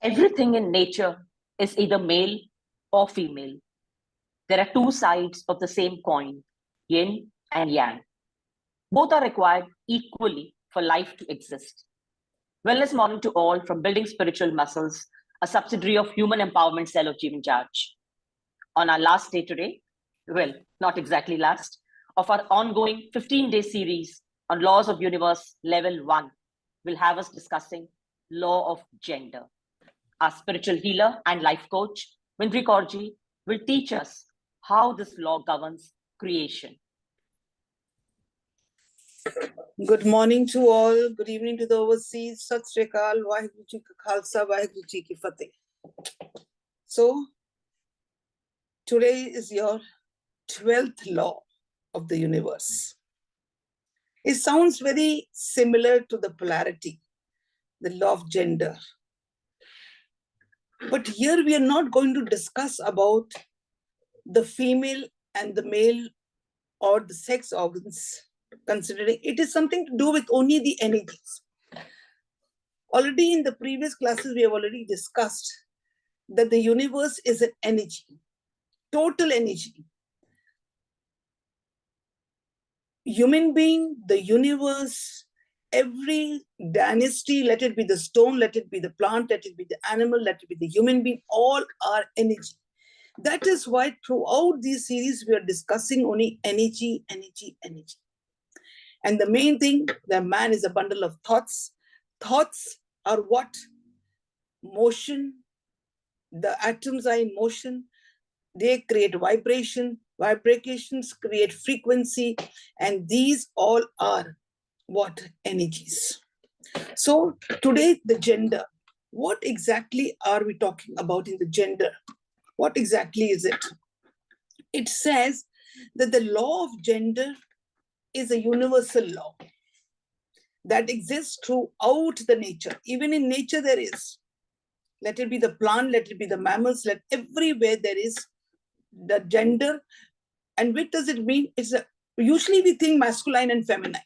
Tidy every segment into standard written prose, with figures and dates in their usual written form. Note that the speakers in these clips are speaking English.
Everything in nature is either male or female. There are two sides of the same coin, yin and yang. Both are required equally for life to exist. Wellness morning to all from Building Spiritual Muscles, a subsidiary of Human Empowerment Cell of Jeevan Jaj. On our last day today, well, not exactly last, of our ongoing 15-day series on Laws of Universe Level 1, will have us discussing Law of Gender. Our spiritual healer and life coach, Vindri Kaurji, will teach us how this law governs creation. Good morning to all. Good evening to the overseas. Sat Sri Akal, Vaheguru Ji Ka Khalsa, Vaheguru Ji Ki Fateh. So, today is your 12th law of the universe. It sounds very similar to the polarity, the law of gender. But here we are not going to discuss about the female and the male or the sex organs, considering it is something to do with only the energies. Already in the previous classes, we have already discussed that the universe is an energy, total energy. Human being, the universe, every dynasty, let it be the stone, let it be the plant, let it be the animal, let it be the human being, all are energy. That is why throughout these series, we are discussing only energy, energy, energy. And the main thing, the man is a bundle of thoughts. Thoughts are what? Motion. The atoms are in motion. They create vibration. Vibrations create frequency. And these all are what? Energies. So today, the gender. What exactly are we talking about in the gender? What exactly is it? It says that the law of gender is a universal law that exists throughout the nature. Even in nature there is. Let it be the plant, let it be the mammals, everywhere there is the gender. And what does it mean? Usually we think masculine and feminine.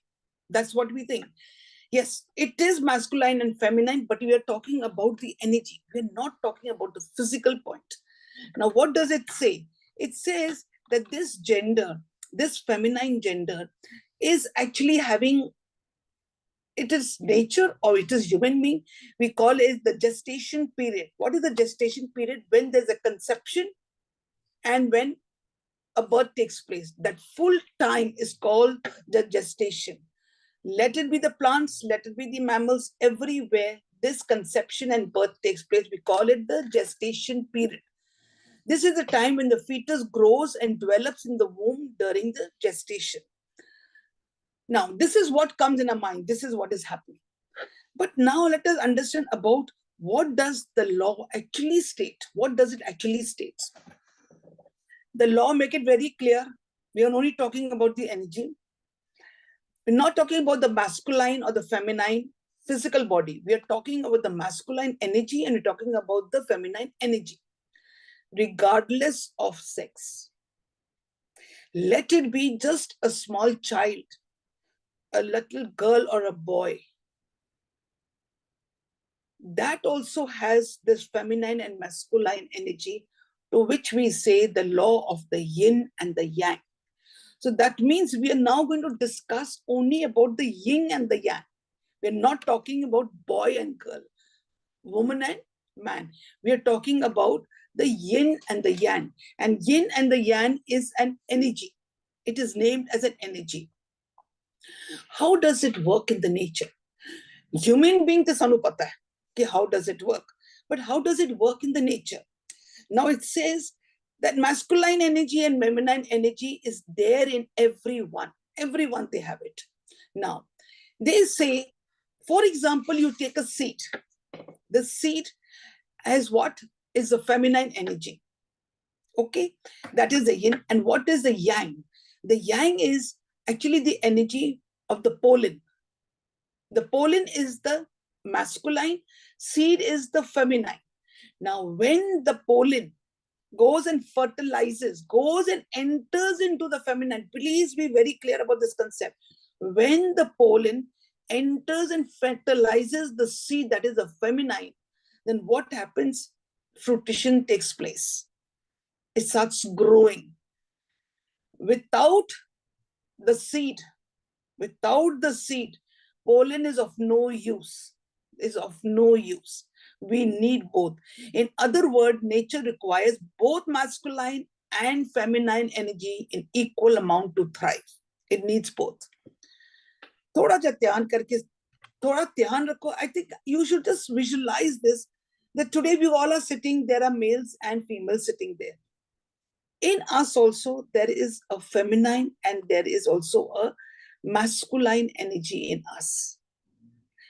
That's what we think. Yes, it is masculine and feminine, but we are talking about the energy. We're not talking about the physical point. Now, what does it say? It says that this gender, this feminine gender, is actually having, it is nature or it is human being. We call it the gestation period. What is the gestation period? When there's a conception and when a birth takes place. That full time is called the gestation. Let it be the plants, let it be the mammals, everywhere this conception and birth takes place, we call it the gestation period. This is the time when the fetus grows and develops in the womb during the gestation. Now, this is what comes in our mind. This is what is happening. But now let us understand about what does the law actually state? What does it actually state? The law make it very clear. We are only talking about the energy. We're not talking about the masculine or the feminine physical body. We are talking about the masculine energy and we're talking about the feminine energy, regardless of sex. Let it be just a small child, a little girl or a boy. That also has this feminine and masculine energy, to which we say the law of the yin and the yang. So that means we are now going to discuss only about the yin and the yang. We're not talking about boy and girl, woman and man. We are talking about the yin and the yang. And yin and the yang is an energy. It is named as an energy. How does it work in the nature? Human being to sanu pata hai ki how does it work? But how does it work in the nature? Now it says that masculine energy and feminine energy is there in everyone. Everyone, they have it. Now, they say, for example, you take a seed. The seed has what? Is the feminine energy. Okay? That is the yin. And what is the yang? The yang is actually the energy of the pollen. The pollen is the masculine, seed is the feminine. Now, when the pollen goes and fertilizes, goes and enters into the feminine, please be very clear about this concept. When the pollen enters and fertilizes the seed, that is the feminine, then what happens? Fruition takes place. It starts growing. Without the seed, pollen is of no use. We need both. In other words, nature requires both masculine and feminine energy in equal amount to thrive. It needs both. थोड़ा ध्यान रखो. I think you should just visualize this, that today we all are sitting, there are males and females sitting there. In us also, there is a feminine and there is also a masculine energy in us.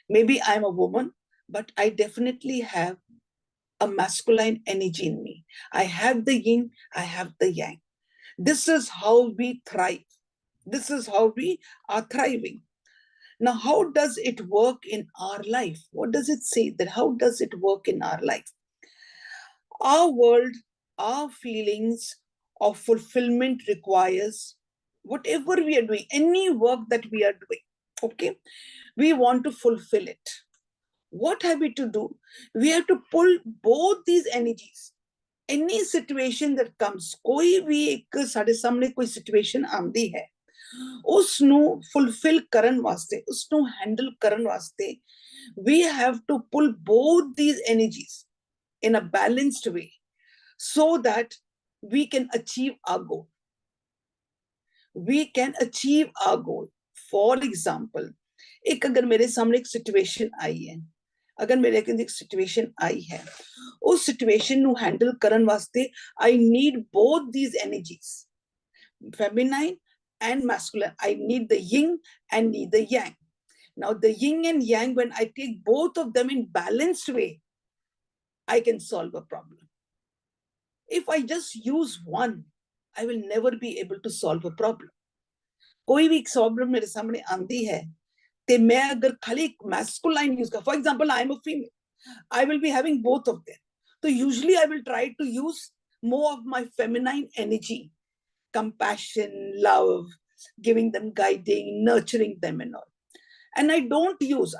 Maybe I'm a woman, but I definitely have a masculine energy in me. I have the yin, I have the yang. This is how we thrive. This is how we are thriving. Now, how does it work in our life? What does it say? That how does it work in our life? Our world, our feelings of fulfillment requires whatever we are doing, any work that we are doing, okay? We want to fulfill it. What have we to do? We have to pull both these energies. Any situation that comes, कोई भी एक साढ़े सामने कोई situation आंदी है, उसनू fulfill ਕਰਨ ਵਾਸਤੇ, उसनू handle ਕਰਨ ਵਾਸਤੇ, we have to pull both these energies in a balanced way so that we can achieve our goal. We can achieve our goal. For example, एक अगर मेरे सामने एक situation आई है, अगर मेरे के एक situation आई है, उस situation ਨੂੰ handle ਕਰਨ ਵਾਸਤੇ I need both these energies, feminine and masculine. I need the yin and need the yang. Now the yin and yang, when I take both of them in balanced way, I can solve a problem. If I just use one, I will never be able to solve a problem. कोई भी problem मेरे सामने आंदी है, ते मैं अगर खाली masculine use कर, for example, I am a female, I will be having both of them. So usually I will try to use more of my feminine energy, compassion, love, giving them guiding, nurturing them and all. And I don't use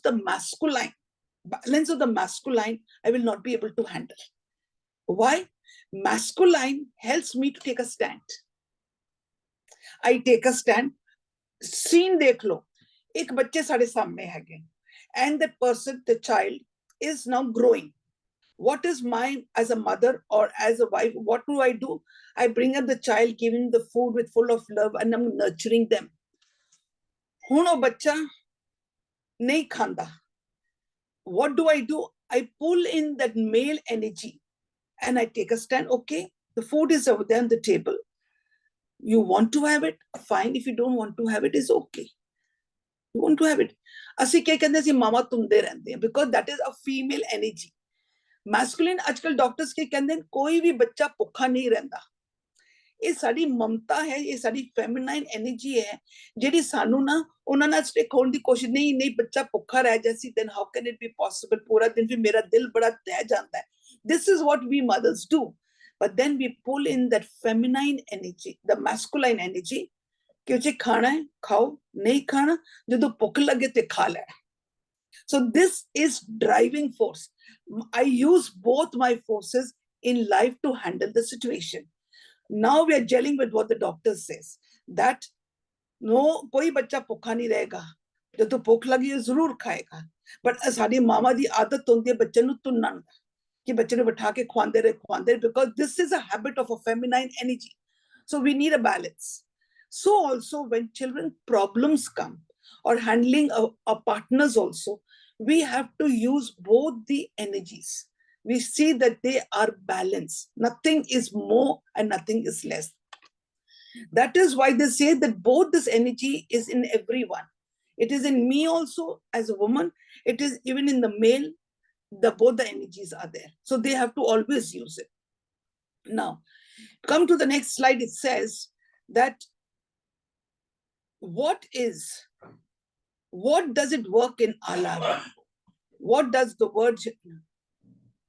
the masculine. Balance of the masculine, I will not be able to handle. Why? Masculine helps me to take a stand. I take a stand. Scene देख लो, एक बच्चे साढ़े सामने है, and that person, the child, is now growing. What is my, as a mother or as a wife, what do? I bring up the child, giving the food with full of love, and I'm nurturing them. हुन वो बच्चा नहीं खांदा. What do? I pull in that male energy and I take a stand. Okay, the food is over there on the table. You want to have it? Fine. If you don't want to have it, it's okay. You want to have it. ਅਸੀਂ क्या कहते हैं, मामा तुंदे रहंदे हैं, because that is a female energy. Masculine, आजकल doctors के कहते हैं कोई भी बच्चा भुखा नहीं रहंदा. ये साडी ममता है, ये साडी फेमिनाइन एनर्जी है, जेडी सानू ना उन्हां नाल स्टिक होण दी कोशिश, नहीं बच्चा भुखा रह जासी, then how can it be possible? पूरा दिन फिर मेरा दिल बड़ा दह जाता है. This is what we mothers do. But then we pull in that feminine energy, the masculine energy, कि उसे खाना है खाओ, नहीं खाना जदों भुख लगे ते खा ले. So this is driving force. I use both my forces in life to handle the situation. Now we are gelling with what the doctor says, that no, कोई बच्चा भुखा नहीं रहेगा, जदों भुख लगी जरूर खाएगा. But साडी मामा दी आदत होंदी है बच्चे नूं तुन्नण दा, कि बच्चे नूं बिठा के खुआंदे रहे, because this is a habit of a feminine energy. So we need a balance. So also when children problems come, or handling our partners also, we have to use both the energies. We see that they are balanced. Nothing is more and nothing is less. That is why they say that both this energy is in everyone. It is in me also as a woman. It is even in the male. Both the energies are there. So they have to always use it. Now, come to the next slide. It says that what does it work in our life? What does the word,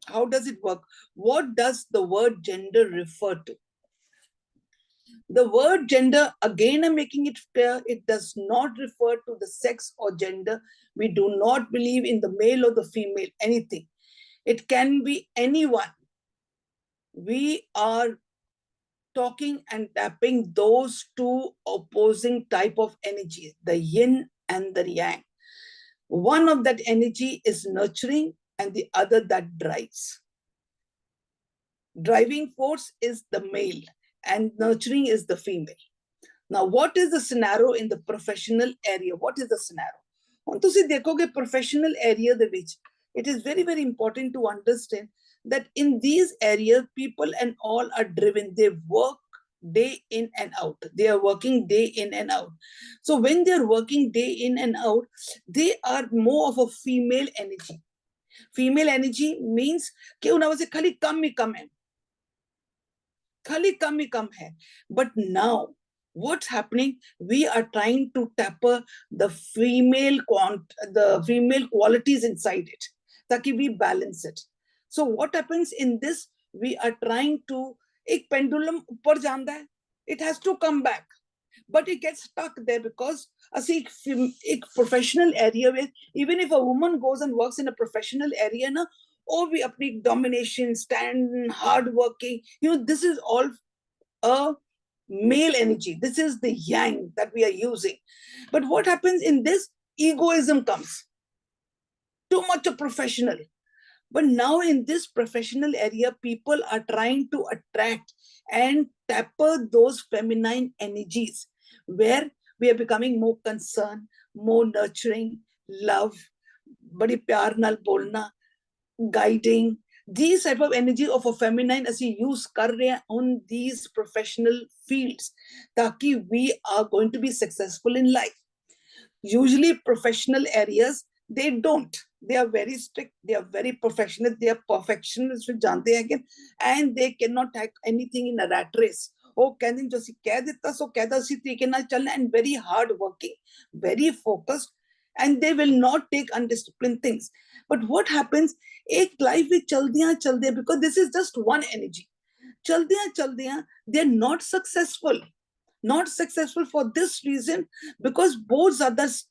how does it work? What does the word gender refer to? The word gender, again, I'm making it clear, it does not refer to the sex or gender. We do not believe in the male or the female, anything. it can be anyone. We are talking and tapping those two opposing type of energy, the yin and the yang. One of that energy is nurturing and the other that drives. Driving force is the male and nurturing is the female. Now, what is the scenario in the professional area? What is the scenario? ਹੁਣ ਤੁਸੀਂ ਦੇਖੋਗੇ professional area ਦੇ ਵਿੱਚ, it is very, very important to understand that in these areas, people and all are driven. They work day in and out. They are working day in and out. So when they are working day in and out, they are more of a female energy. Female energy means कि उन्हें वैसे खाली कम ही कम है, खाली कम ही कम है. But now, what's happening? We are trying to taper the female qualities inside it, ताकि we balance it. So what happens in this? We are trying to, एक pendulum ऊपर जाता है, it has to come back, but it gets stuck there because ਅਸੀਂ एक professional area में, even if a woman goes and works in a professional area ना, or we अपनी domination, stand, hard working, this is all a male energy. This is the yang that we are using. But what happens in this? Egoism comes. Too much of professional. But now in this professional area, people are trying to attract and taper those feminine energies where we are becoming more concerned, more nurturing, love, badi pyar nal bolna, guiding. These type of energy of a feminine as we use kar rahe hain on these professional fields, taki we are going to be successful in life. Usually professional areas, they don't. They are very strict, they are very professional, they are perfectionists, and they cannot take anything in a rat race. Oh, can just so and very hard working, very focused, and they will not take undisciplined things. But what happens? Ek life with chaldiyan, because this is just one energy. Chaldiyan, they're not successful. Not successful for this reason, because both are the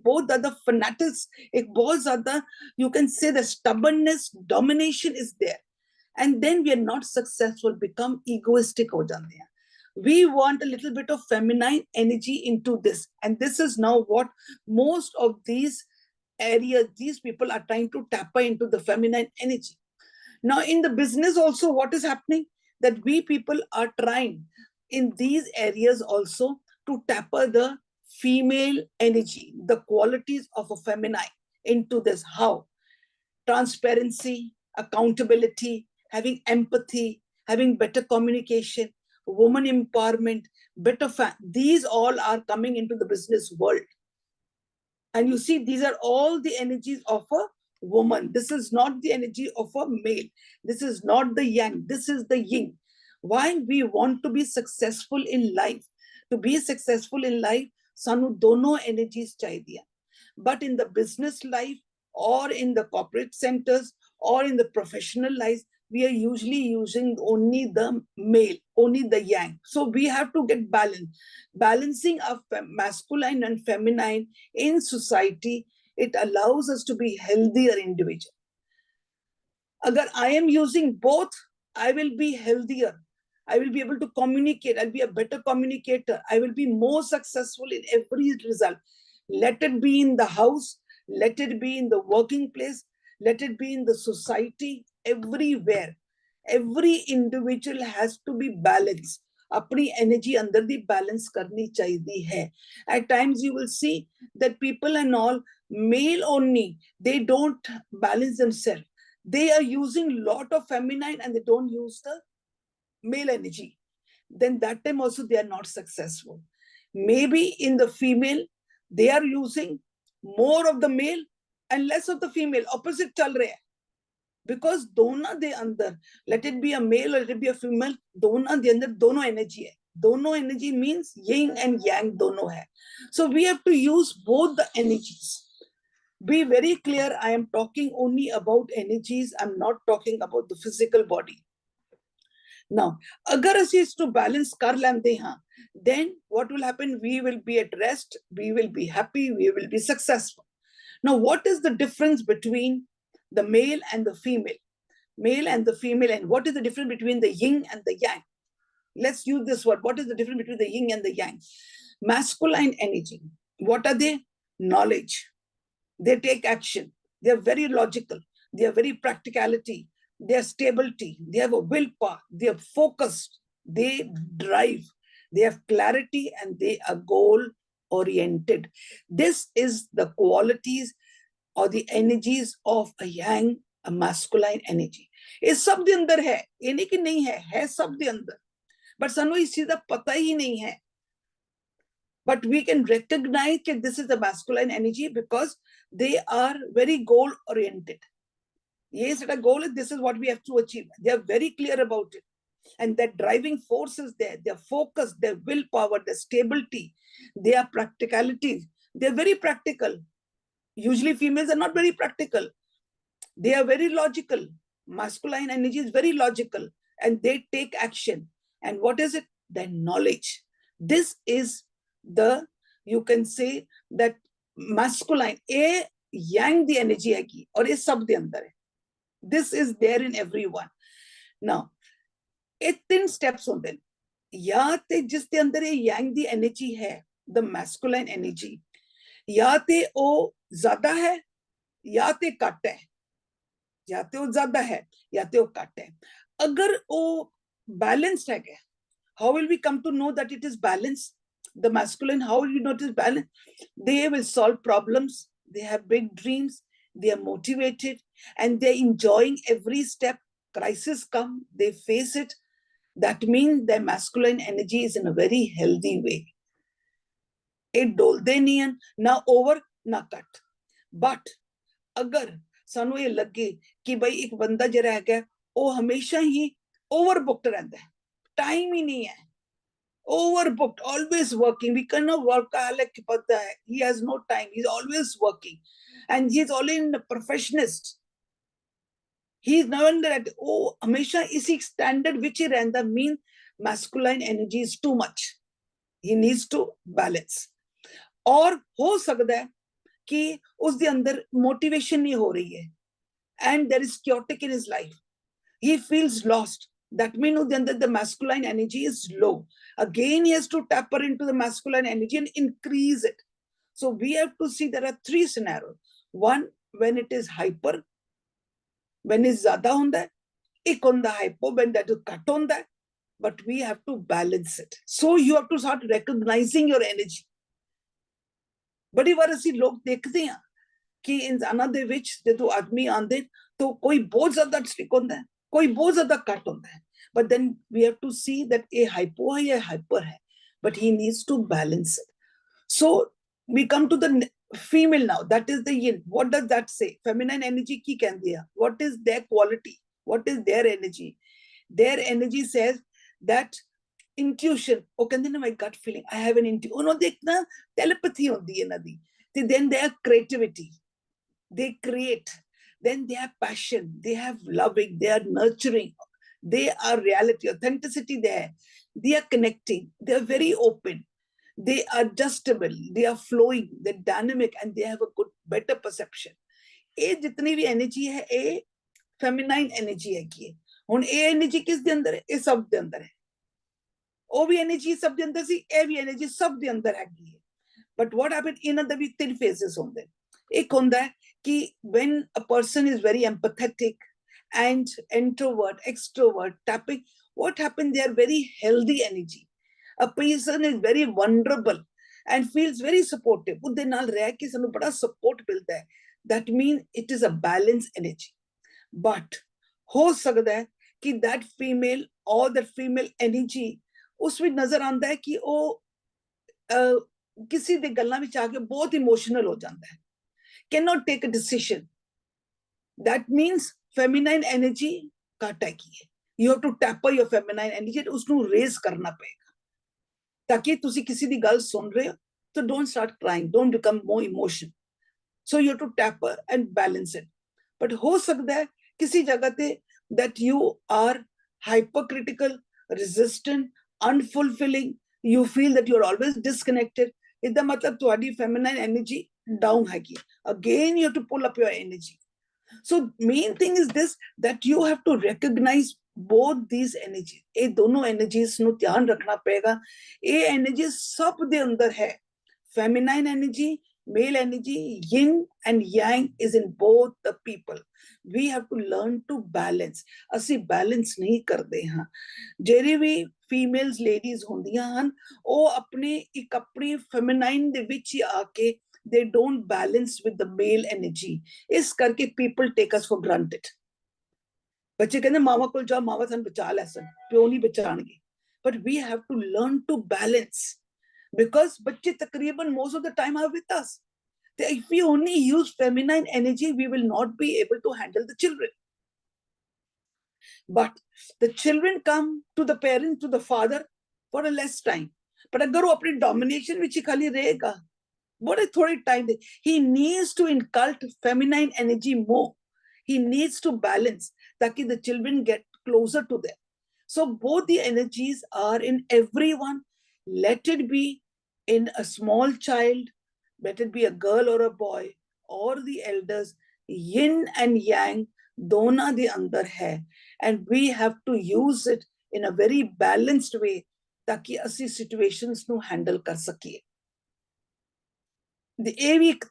both are the fanatics, both are the, you can say the stubbornness, domination is there. And then we are not successful, become egoistic ho jate hain. We want a little bit of feminine energy into this. And this is now what most of these areas, these people are trying to tap into the feminine energy. Now in the business also, what is happening? That we people are trying in these areas also to taper the female energy, the qualities of a feminine into this. How? Transparency, accountability, having empathy, having better communication, woman empowerment, better these all are coming into the business world. And you see, these are all the energies of a woman. This is not the energy of a male. This is not the yang. This is the yin. Why we want to be successful in life? To be successful in life, sanu dono energies chahidiyan. But in the business life or in the corporate centers or in the professional life, we are usually using only the male, only the yang. So we have to get balance. Balancing of masculine and feminine in society, it allows us to be healthier individual. Agar I am using both, I will be healthier. I will be able to communicate. I'll be a better communicator. I will be more successful in every result. Let it be in the house. Let it be in the working place. Let it be in the society, everywhere. Every individual has to be balanced. अपनी energy अंदर दी balance करनी चाहिए है. At times you will see that people and all, male only, they don't balance themselves. They are using lot of feminine and they don't use the male energy. Then that time also they are not successful. Maybe in the female, they are using more of the male and less of the female. Opposite chal rahe hai. Because dona de andar, let it be a male or let it be a female, dona de andar dono energy hai. Dono energy means yin and yang dono hai. So we have to use both the energies. Be very clear, I am talking only about energies. I'm not talking about the physical body. Now, agar assi is to balance kar lente hain, then what will happen? We will be at rest, we will be happy, we will be successful. Now, what is the difference between the male and the female. Male and the female, and what is the difference between the yin and the yang? Let's use this word. What is the difference between the yin and the yang? Masculine energy. What are they? Knowledge. They take action. They are very logical. They are very practicality. They are stability. They have a willpower. They are focused. They drive. They have clarity and they are goal oriented. This is the qualities or the energies of a yang, a masculine energy. ये सब दे अंदर है, ये नहीं कि नहीं है सब दे अंदर, but सानू इस चीज का पता ही नहीं है. But we can recognize that this is the masculine energy because they are very goal oriented. Yes, a goal is this is what we have to achieve. They are very clear about it. And that driving force is there, their focus, their willpower, their stability, their practicality. They're very practical. Usually females are not very practical. They are very logical. Masculine energy is very logical and they take action. And what is it? Their knowledge. This is the, you can say that masculine, a yang the energy hai aur ye sab de andar hai. This is there in everyone. Now, ਇਹ 3 steps ਹੁੰਦੇ ਨੇ. या ਤੇ ਜਿਸ ਦੇ ਅੰਦਰ ਇਹ yang ਦੀ energy ਹੈ, the masculine energy, या ਤੇ ਉਹ ਜ਼ਿਆਦਾ ਹੈ या ਤੇ ਘੱਟ ਹੈ, या ਤੇ ਉਹ ਜ਼ਿਆਦਾ ਹੈ या ਤੇ ਉਹ ਘੱਟ ਹੈ. ਅਗਰ ਉਹ balanced ਹੈਗਾ, how will we come to know that it is balanced? The masculine, how will you notice balance? They will solve problems, they have big dreams, they are motivated and they're enjoying every step. Crisis come, they face it. That means their masculine energy is in a very healthy way. It dolde nahi hain, na over na cut. But agar sanu ye lage ki bhai ek banda jehड़ा hai oh hamesha hi overbooked rehta hai, time hi nahi hai, overbooked, always working, we cannot workaholic pata hai, he has no time, he's always working and he's always a perfectionist. He's never that, oh, hamesha isi standard which he rehta, mean masculine energy is too much. He needs to balance. और हो सकता है कि उसके अंदर motivation नहीं हो रही है and there is chaotic in his life. He feels lost. That means उसके अंदर the masculine energy is low. Again, he has to tap into the masculine energy and increase it. So we have to see there are 3 scenarios. One, when it is hyper, when it's ज़्यादा होता है, एक होता है hypo, when that is cut होता है, but we have to balance it. So you have to start recognizing your energy. बड़ी बार ਅਸੀਂ ਲੋਕ ਦੇਖਦੇ ਹਾਂ ਕਿ ਇਨਸਾਨਾਂ ਦੇ ਵਿੱਚ ਜਦੋਂ ਆਦਮੀ ਆਉਂਦੇ ਤਾਂ ਕੋਈ ਬਹੁਤ ਜ਼ਿਆਦਾ ਸਟ੍ਰਿਕ ਹੁੰਦਾ ਹੈ, ਕੋਈ ਬਹੁਤ ਜ਼ਿਆਦਾ ਕੱਟ ਹੁੰਦਾ ਹੈ. But then we have to see that a hypo hai ya hyper hai, but he needs to balance it. So we come to the female now, that is the yin. What does that say? Feminine energy ki kendi hai, what is their quality, what is their energy? Their energy says that intuition, oh kende na my gut feeling, I have an intuition, oh no dekhna telepathy hondi hai na di. Then they have creativity, they create, then they have passion, they have loving, they are nurturing, they are reality, authenticity there, they are connecting, they are very open, they are adjustable, they are flowing, they're dynamic and they have a good better perception. ये जितनी भी energy है ये feminine energy है की हुन ये energy किस दे अंदर है, ये सब दे अंदर है. ਉਹ ਵੀ एनर्जी सब दे अंदर सी, ये भी एनर्जी सब दे अंदर हैगी है. But what happened, ਇਹਨਾਂ ਦੇ ਵੀ 3 phases ਹੁੰਦੇ. ਇੱਕ ਹੁੰਦਾ ਹੈ कि when a person is very empathetic and introvert, extrovert, tapping, what happened, they are very healthy energy. A person is very vulnerable and feels very supportive. ਉਹਦੇ ਨਾਲ ਰਹਿ ਕੇ ਸਾਨੂੰ ਬੜਾ support ਮਿਲਦਾ ਹੈ. That means it is a balanced energy. But ਹੋ ਸਕਦਾ ਹੈ कि that female or that female energy ਉਸ ਵਿੱਚ ਨਜ਼ਰ ਆਉਂਦਾ ਹੈ ਕਿ ਉਹ ਕਿਸੇ ਦੇ ਗੱਲਾਂ ਵਿੱਚ ਆ ਕੇ ਬਹੁਤ ਇਮੋਸ਼ਨਲ ਹੋ ਜਾਂਦਾ ਹੈ, cannot take a decision. That means feminine energy ਘੱਟ ਹੈਗੀ ਹੈ. You have to tap your feminine energy, ਉਸਨੂੰ raise ਕਰਨਾ ਪਏਗਾ ਤਾकि ਤੁਸੀਂ ਕਿਸੇ ਦੀ ਗੱਲ ਸੁਣ ਰਹੇ ਹੋ ਤਾਂ don't start crying, don't become more emotional. So you have to tap and balance it. But ਹੋ ਸਕਦਾ ਹੈ ਕਿਸੇ ਜਗ੍ਹਾ ਤੇ that you are hypercritical, resistant, unfulfilling, you feel that you're always disconnected. इसदा मतलब ਤੁਹਾਡੀ feminine energy down हैगी. Again you have to pull up your energy. So main thing is this, that you have to recognize both these energies. ये दोनों energies ਨੂੰ ਧਿਆਨ ਰੱਖਣਾ ਪਏਗਾ. ਇਹ energies ਸਭ ਦੇ ਅੰਦਰ ਹੈ. Feminine energy, male energy, yin and yang is in both the people. We have to learn to balance. ਅਸੀਂ balance नहीं ਕਰਦੇ ਹਾਂ. ਜਿਹੜੇ ਵੀ females ladies ਹੁੰਦੀਆਂ ਹਨ, ਉਹ ਆਪਣੇ ਇੱਕ ਆਪਣੀ feminine ਦੇ ਵਿੱਚ ਹੀ ਆ ਕੇ they don't balance with the male energy. ਇਸ ਕਰਕੇ people take us for granted. ਬੱਚੇ ਕਹਿੰਦੇ ਮਾਵਾ ਕੋਲ ਜਾ, ਮਾਵਾ ਸਾਨੂੰ ਬਚਾ ਲੈ ਸਨ, ਪਿਓ ਨਹੀਂ ਬਚਾਣਗੇ. But we have to learn to balance, because ਬੱਚੇ ਤਕਰੀਬਨ most of the time are with us. If we only use feminine energy, we will not be able to handle the children. But the children come to the parent, to the father for a less time. But अगर वो अपनी domination ਵਿੱਚ ਹੀ खाली रहेगा, बड़े थोड़े time they, he needs to incult feminine energy more. He needs to balance ताकि the children get closer to them. So both the energies are in everyone. Let it be in a small child, let it be a girl or a boy, or the elders. Yin and yang दोनों दे अंदर है, and we have to use it in a very balanced way ताकि ਅਸੀਂ situations ਨੂੰ handle कर सकिए. ਇਹ ਵੀ ਇੱਕ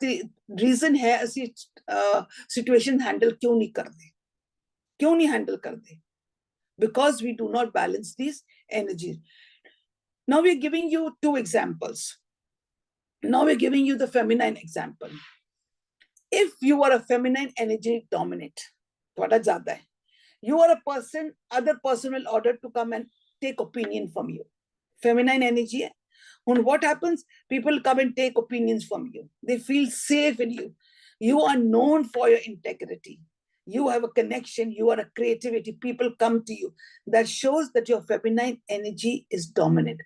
ਰੀਜ਼ਨ ਹੈ ਅਸੀਂ ਸਿਚੁਏਸ਼ਨ ਹੈਂਡਲ ਕਿਉਂ ਨਹੀਂ ਹੈਂਡਲ ਕਰਦੇ, because we do not balance these energies. Now we're giving you two examples. Now we're giving you the feminine example. If you are a feminine energy dominant, ਤੁਹਾਡਾ ਜ਼ਿਆਦਾ ਹੈ, you are a person, other person will order to come and take opinion from you. Feminine energy है. And what happens? People come and take opinions from you. They feel safe in you. You are known for your integrity. You have a connection. You are a creativity. People come to you. That shows that your feminine energy is dominant.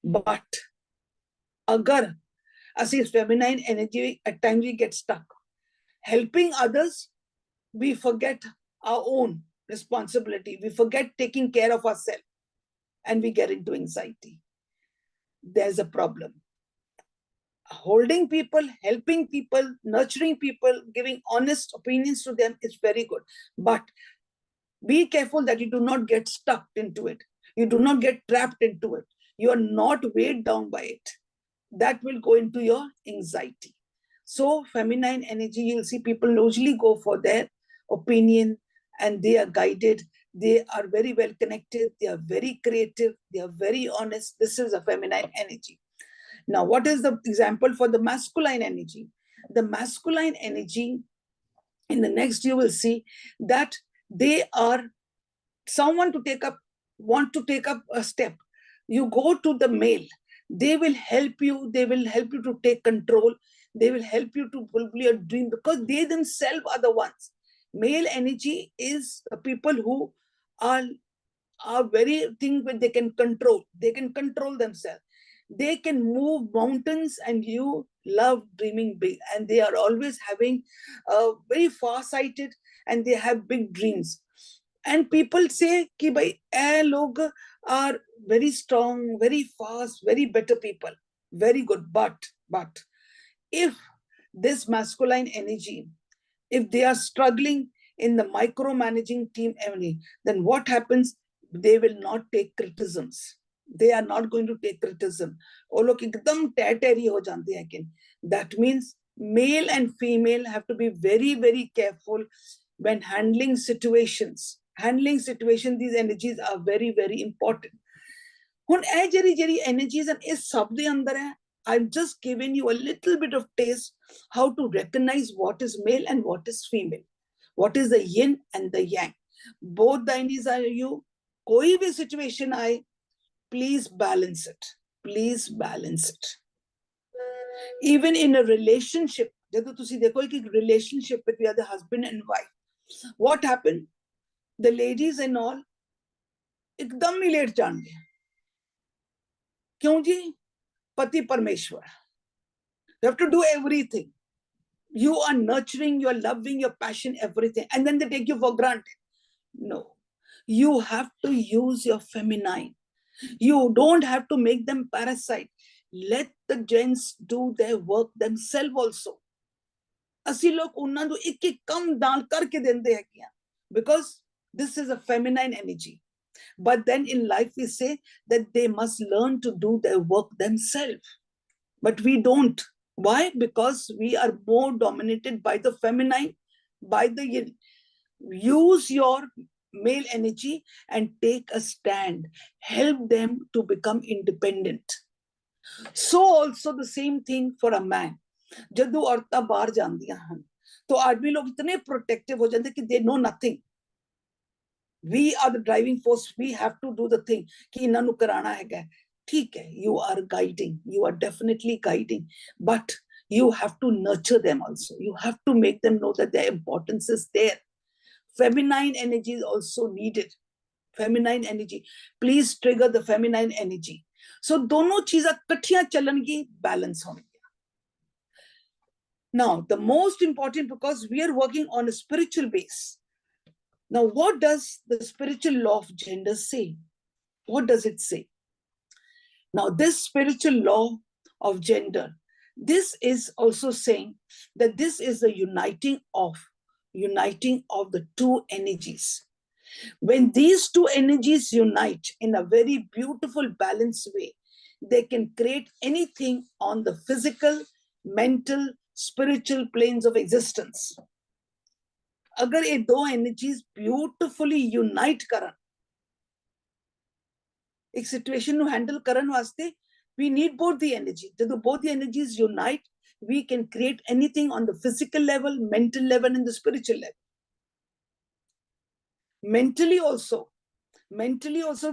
But agar asi feminine energy, at times we get stuck. Helping others, we forget our own responsibility. We forget taking care of ourselves. And we get into anxiety. There's a problem. Holding people, helping people, nurturing people, giving honest opinions to them is very good. But be careful that you do not get stuck into it. You do not get trapped into it. You are not weighed down by it. That will go into your anxiety. So feminine energy, you'll see people usually go for their opinion, and they are guided. They are very well connected. They are very creative. They are very honest. This is a feminine energy. Now, what is the example for the masculine energy? The masculine energy, in the next you will see that they are someone to want to take up a step. You go to the male. They will help you. They will help you to take control. They will help you to fulfill your dream, because they themselves are the ones. Male energy is the people who are very thing when they can control. They can control themselves. They can move mountains, and you love dreaming big. And they are always having very far-sighted, and they have big dreams. And people say कि भाई ऐ लोग are very strong, very fast, very better people. Very good. But if this masculine energy, if they are struggling in the micromanaging team energy, then what happens? They will not take criticisms. They are not going to take criticism. वो लोग एकदम टैटरी हो जाते हैं. That means male and female have to be very, very careful when handling situations. Handling situations, these energies are very, very important. ਹੁਣ ਇਹ ਜਿਹੜੀ energies and ਇਸ ਸਭ ਦੇ ਅੰਦਰ ਹੈ, I've just given you a little bit of taste how to recognize what is male and what is female. What is the yin and the yang. Both the energies are you. कोई भी situation आए, please balance it. Please balance it. Even in a relationship, ਜਦੋਂ ਤੁਸੀਂ ਦੇਖੋ ਕਿ relationship with the other husband and wife, what happened? The ladies and all एकदम ही late जाएंगे. क्यों जी? पति परमेश्वर. You have to do everything. You are nurturing, you are loving, your passion, everything. And then they take you for granted. No. You have to use your feminine. You don't have to make them parasite. Let the gents do their work themselves also. ਅਸੀਂ ਲੋਕ ਉਹਨਾਂ ਨੂੰ ਇੱਕ ਇੱਕ ਕੰਮ ਦਾਨ ਕਰਕੇ ਦਿੰਦੇ ਹੈਗੇ ਆ, because this is a feminine energy. But then in life we say that they must learn to do their work themselves, but we don't. Why? Because we are more dominated by the feminine, by the yin. Use your male energy and take a stand, help them to become independent. So also the same thing for a man. ਜਦੋਂ ਔਰਤਾਂ ਬਾਹਰ ਜਾਂਦੀਆਂ ਹਨ ਤਾਂ ਆਦਮੀ ਲੋਕ ਇਤਨੇ protective ਹੋ ਜਾਂਦੇ ਕਿ they know nothing. We are the driving force. We have to do the thing ਕਿ ਇਹਨਾਂ ਨੂੰ ਕਰਾਣਾ ਹੈਗਾ. ਠੀਕ ਹੈ, you are guiding, you are definitely guiding, but you have to nurture them also. You have to make them know that their importance is there. Feminine energy is also needed. Feminine energy. Please trigger the feminine energy. So दोनों चीज़ां इकट्ठियां चलनगी, balance होंगी. Now, the most important, because we are working on a spiritual base. Now, what does the spiritual law of gender say? What does it say? Now, this spiritual law of gender, this is also saying that this is the uniting of the two energies. When these two energies unite in a very beautiful, balanced way, they can create anything on the physical, mental, spiritual planes of existence. अगर ये दो energies beautifully unite करन, एक situation ਨੂੰ handle ਕਰਨ ਵਾਸਤੇ, we need both the energy. ਜਦੋਂ both the energies unite, we can create anything on the physical level, mental level, and the spiritual level. Mentally also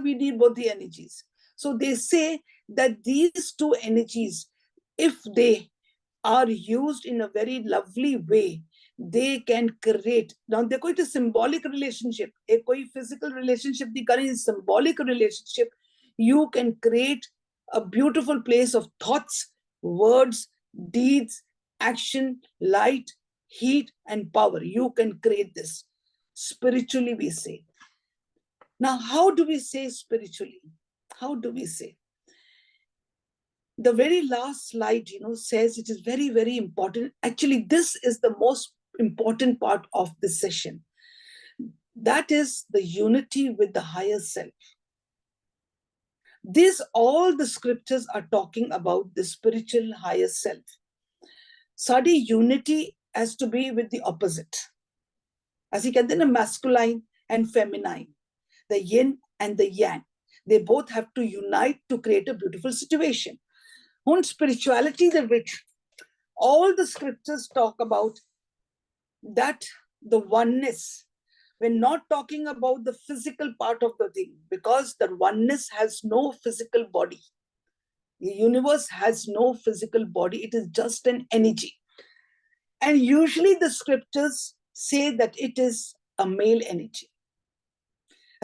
we need both the energies. So they say that these two energies, if they are used in a very lovely way, they can create. Now देखो, it is symbolic relationship. एक कोई physical relationship नहीं करें, it's symbolic relationship. You can create a beautiful place of thoughts, words, deeds, action, light, heat, and power. You can create this. Spiritually, we say. Now, how do we say spiritually? How do we say? The very last slide, says it is very, very important. Actually, this is the most important part of this session. That is the unity with the higher self. All the scriptures are talking about the spiritual higher self. Sadi unity has to be with the opposite. As you can then masculine and feminine, the yin and the yang, they both have to unite to create a beautiful situation. On spirituality, which all the scriptures talk about that the oneness. We're not talking about the physical part of the thing, because the oneness has no physical body. The universe has no physical body. It is just an energy. And usually the scriptures say that it is a male energy.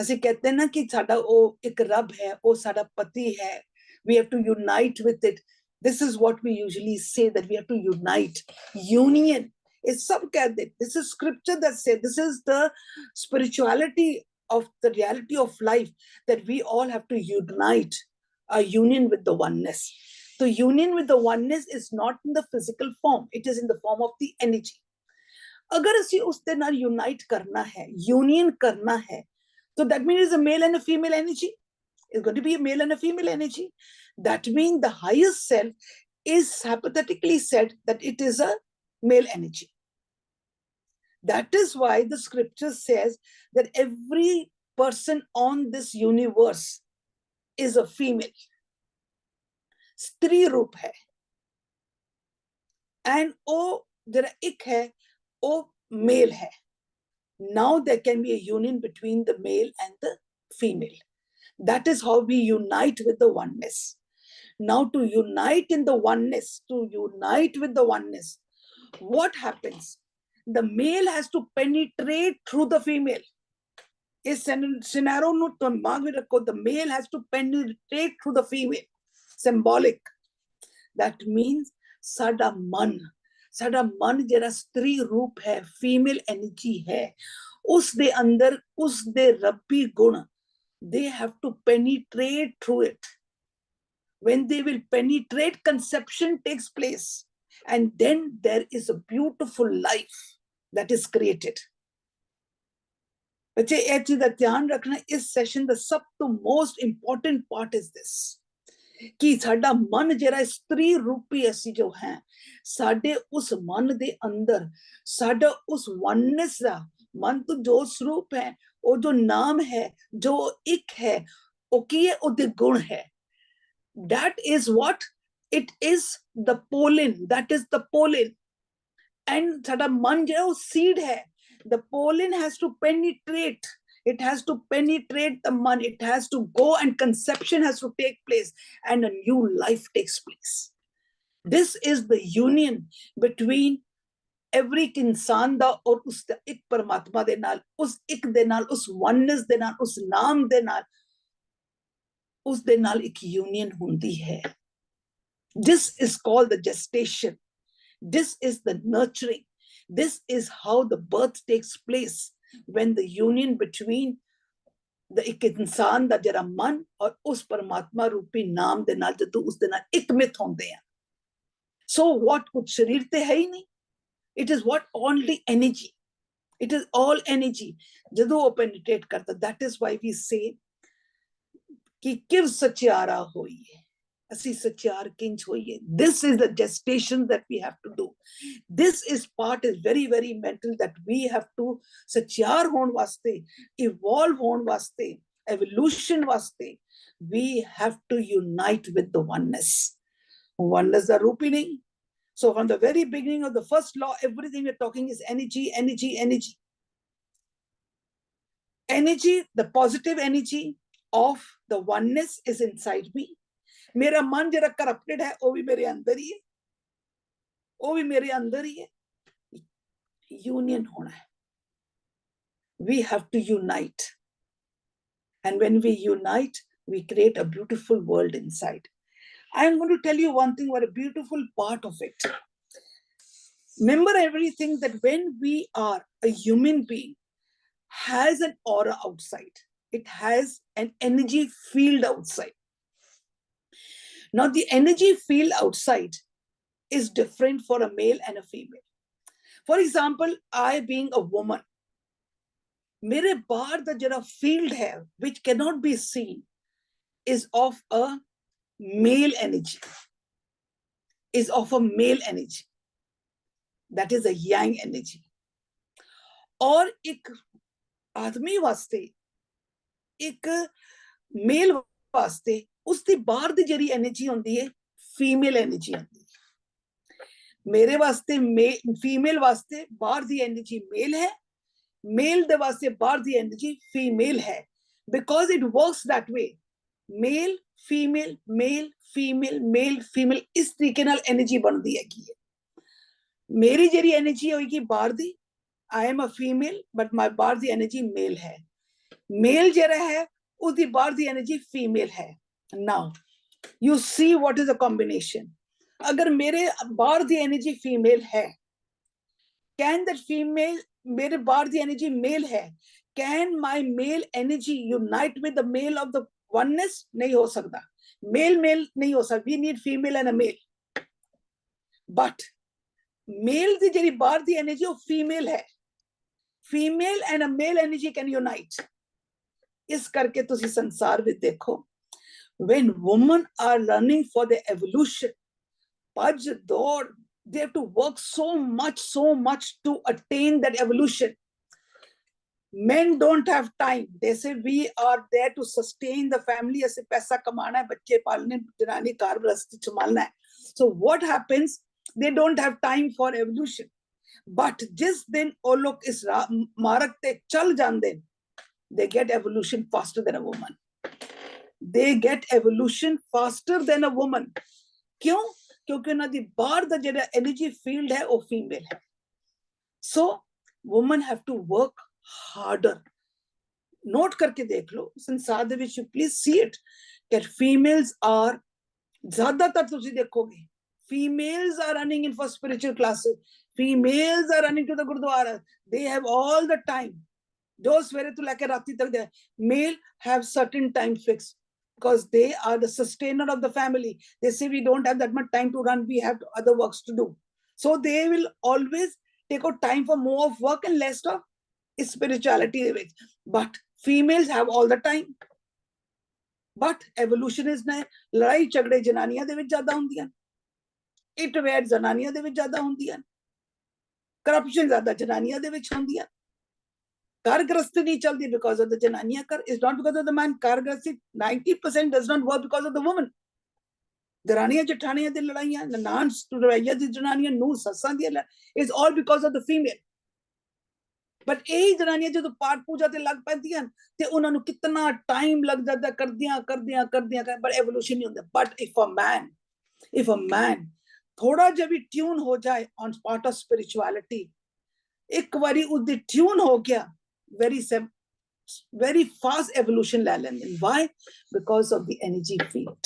ਅਸੀਂ कहते हैं ना कि साडा ओ एक रब है, ओ साडा पति है, we have to unite with it. This is what we usually say, that we have to unite. Union is सब कहते हैं. This is scripture that says, this is the spirituality of the reality of life, that we all have to unite, a union with the oneness. The union with the oneness is not in the physical form, it is in the form of the energy. अगर ਅਸੀਂ ਉਸ ਦੇ ਨਾਲ unite करना है, union करना है, so that means it's a male and a female energy. It's going to be a male and a female energy. That means the highest self is hypothetically said that it is a male energy. That is why the scripture says that every person on this universe is a female. स्त्री रूप है. And ओ जरा एक है, ओ male है. Now there can be a union between the male and the female. That is how we unite with the oneness. Now to unite in the oneness, what happens? The male has to penetrate through the female. Is scenario no the male has to penetrate through the female. Symbolic. That means sada man jera stri roop hai, female energy hai, us de andar us de rabbi gun, they have to penetrate through it. When they will penetrate, conception takes place. And then there is a beautiful life that is created. बच्चे ये चीज का ध्यान रखना, इस session का सब तो most important part is this कि साडा मन जरा स्त्री रूपी असी जो है, साडे उस मन दे अंदर साडा उस वननेस दा मन तो जो स्वरूप है, वो जो नाम है, जो एक है, वो की है, वो गुण है. That is what it is, the pollen. That is the pollen. And साडा मन जो है वो seed है. The pollen has to penetrate. It has to penetrate the man. It has to go and conception has to take place and a new life takes place. This is the union between every इंसान दा और उस एक परमात्मा दे नाल, उस एक दे नाल, उस oneness दे नाल, उस नाम दे नाल, उस दे नाल एक union हुंदी है. This is called the gestation. This is the nurturing. This is how the birth takes place when the union between the एक इंसान दा जरा मन और उस परमात्मा रूपी नाम दे नाल जदों उस दे नाल एकमित होंदे हैं. So what कुछ शरीर ते है ही नहीं. It is what only energy. It is all energy. जदों वो penetrate करता. That is why we say कि किव सचियारा होइए, असी सचियार किंच होइए. This is the gestation that we have to do. This is part is very very mental that we have to सचियार होने वास्ते, evolve होने वास्ते, evolution वास्ते, we have to unite with the oneness. Oneness दा रूप ही नहीं. So from the very beginning of the first law, everything we're talking is energy, energy, energy. Energy, the positive energy of the oneness is inside me. मेरा मन जरा corrupted है, वो भी मेरे अंदर ही है, वो भी मेरे अंदर ही है. Union होना है. We have to unite. And when we unite, we create a beautiful world inside. I am going to tell you one thing, what a beautiful part of it. Remember everything that when we are a human being, has an aura outside. It has an energy field outside. Now the energy field outside is different for a male and a female. For example, I being a woman, मेरे बाहर दा जरा field है, which cannot be seen, is of a male energy. Is of a male energy. That is a yang energy. और एक आदमी वास्ते, एक मेल वास्ते, उसदी बाहर दी जरी एनर्जी होंदी है, फीमेल एनर्जी होंदी है. मेरे वास्ते फीमेल वास्ते बाहर दी एनर्जी मेल है, मेल दे वास्ते बाहर दी एनर्जी फीमेल है. Because it works that way. Male, female, male, female, male, female, इस तरीके नाल एनर्जी बनदी हैगी है. मेरी जरी एनर्जी होगी बाहर दी, I am a female, but my बाहर दी एनर्जी मेल है. मेल जरा है, उसदी बाहर दी एनर्जी फीमेल है. Now, you see what is the combination. अगर मेरे बाहर दी एनर्जी फीमेल है, can that female, मेरे बाहर दी एनर्जी मेल है, can my male energy unite with the male of the oneness? नहीं हो सकता. Male नहीं हो सकता. We need female and a male. But male दी जरी बाहर दी एनर्जी वो फीमेल है. Female and a male energy can unite. इस करके तुसी संसार में देखो, when women are learning for their evolution, भज दौड़, they have to work so much to attain that evolution. Men don't have time. They say we are there to sustain the family. ऐसे पैसा कमाना है, बच्चे पालने, जनानी कार गृहस्थी संभालना है. So what happens? They don't have time for evolution. But जिस दिन वो लोग इस मार्ग पे चल जाते, they get evolution faster than a woman. They get evolution faster than a woman. क्यों? क्योंकि उन्होंने बाहर दा जेड़ा energy field है वो female है. So women have to work harder. Note करके देख लो, संसार दे विच, you please see it, that females are, ज़्यादातर तुसी देखोगे, females are running in for spiritual classes. Females are running to the Gurdwara. They have all the time. जो सवेरे तो लेकर राती तक दे. Male have certain time fixed because they are the sustainer of the family. They say we don't have that much time to run. We have other works to do. So they will always take out time for more of work and less of spirituality. But females have all the time. But evolution is na ਲੜਾਈ ਝਗੜੇ ਜਨਾਨੀਆਂ ਦੇ ਵਿੱਚ ਜ਼ਿਆਦਾ ਹੁੰਦੀਆਂ, it wait ਜਨਾਨੀਆਂ ਦੇ ਵਿੱਚ ਜ਼ਿਆਦਾ ਹੁੰਦੀਆਂ, ਕਰਪਸ਼ਨ ਜ਼ਿਆਦਾ ਜਨਾਨੀਆਂ ਦੇ ਵਿੱਚ ਹੁੰਦੀਆਂ, ਘਰ ਗ੍ਰਸਤੀ ਨਹੀਂ ਚੱਲਦੀ because of the ਜਨਾਨੀਆਂ ਕਰ, is not because of the man. ਘਰ ਗ੍ਰਸਤੀ 90% does not work because of the woman. ਦਰਾਣੀਆਂ ਜਠਾਣੀਆਂ ਦੀ ਲੜਾਈਆਂ, ਨਨਾਣ ਰਵਈਆ ਦੀ ਜਨਾਨੀਆਂ, ਨੂੰ ਸੱਸਾਂ ਦੀਆਂ, is all because of the female. But ਇਹ ਜਨਾਨੀਆਂ ਜਦੋਂ ਪਾਠ ਪੂਜਾ ਤੇ ਲੱਗ ਪੈਂਦੀਆਂ ਤੇ ਉਹਨਾਂ ਨੂੰ ਕਿੰਨਾ ਟਾਈਮ ਲੱਗ ਜਾਂਦਾ ਕਰਦਿਆਂ ਬਟ ਐਵੋਲੂਸ਼ਨ ਨਹੀਂ ਹੁੰਦਾ. ਬਟ if a man ਥੋੜਾ ਜਿਹਾ ਵੀ ਟਿਊਨ ਹੋ ਜਾਏ on part of spirituality, ਇੱਕ ਵਾਰੀ ਉਹਦੀ ਟਿਊਨ ਹੋ ਗਿਆ, very fast evolution ਲੈ ਲੈਂਦੇ. Why? Because of the energy field.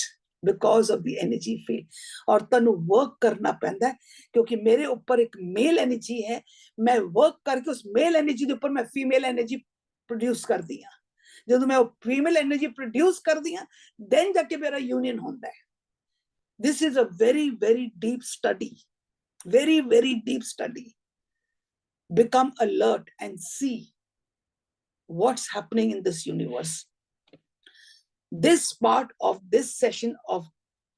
Because of the energy field. और तनु work करना पैंदा है, क्योंकि मेरे ऊपर एक male energy है, मैं work करके उस male energy के ऊपर मैं female energy produce कर दिया. जब मैं female energy produce कर दिया, then जाके मेरा union होता है. This is a very, very deep study. Very, very deep study. Become alert and see what's happening in this universe. This part of this session of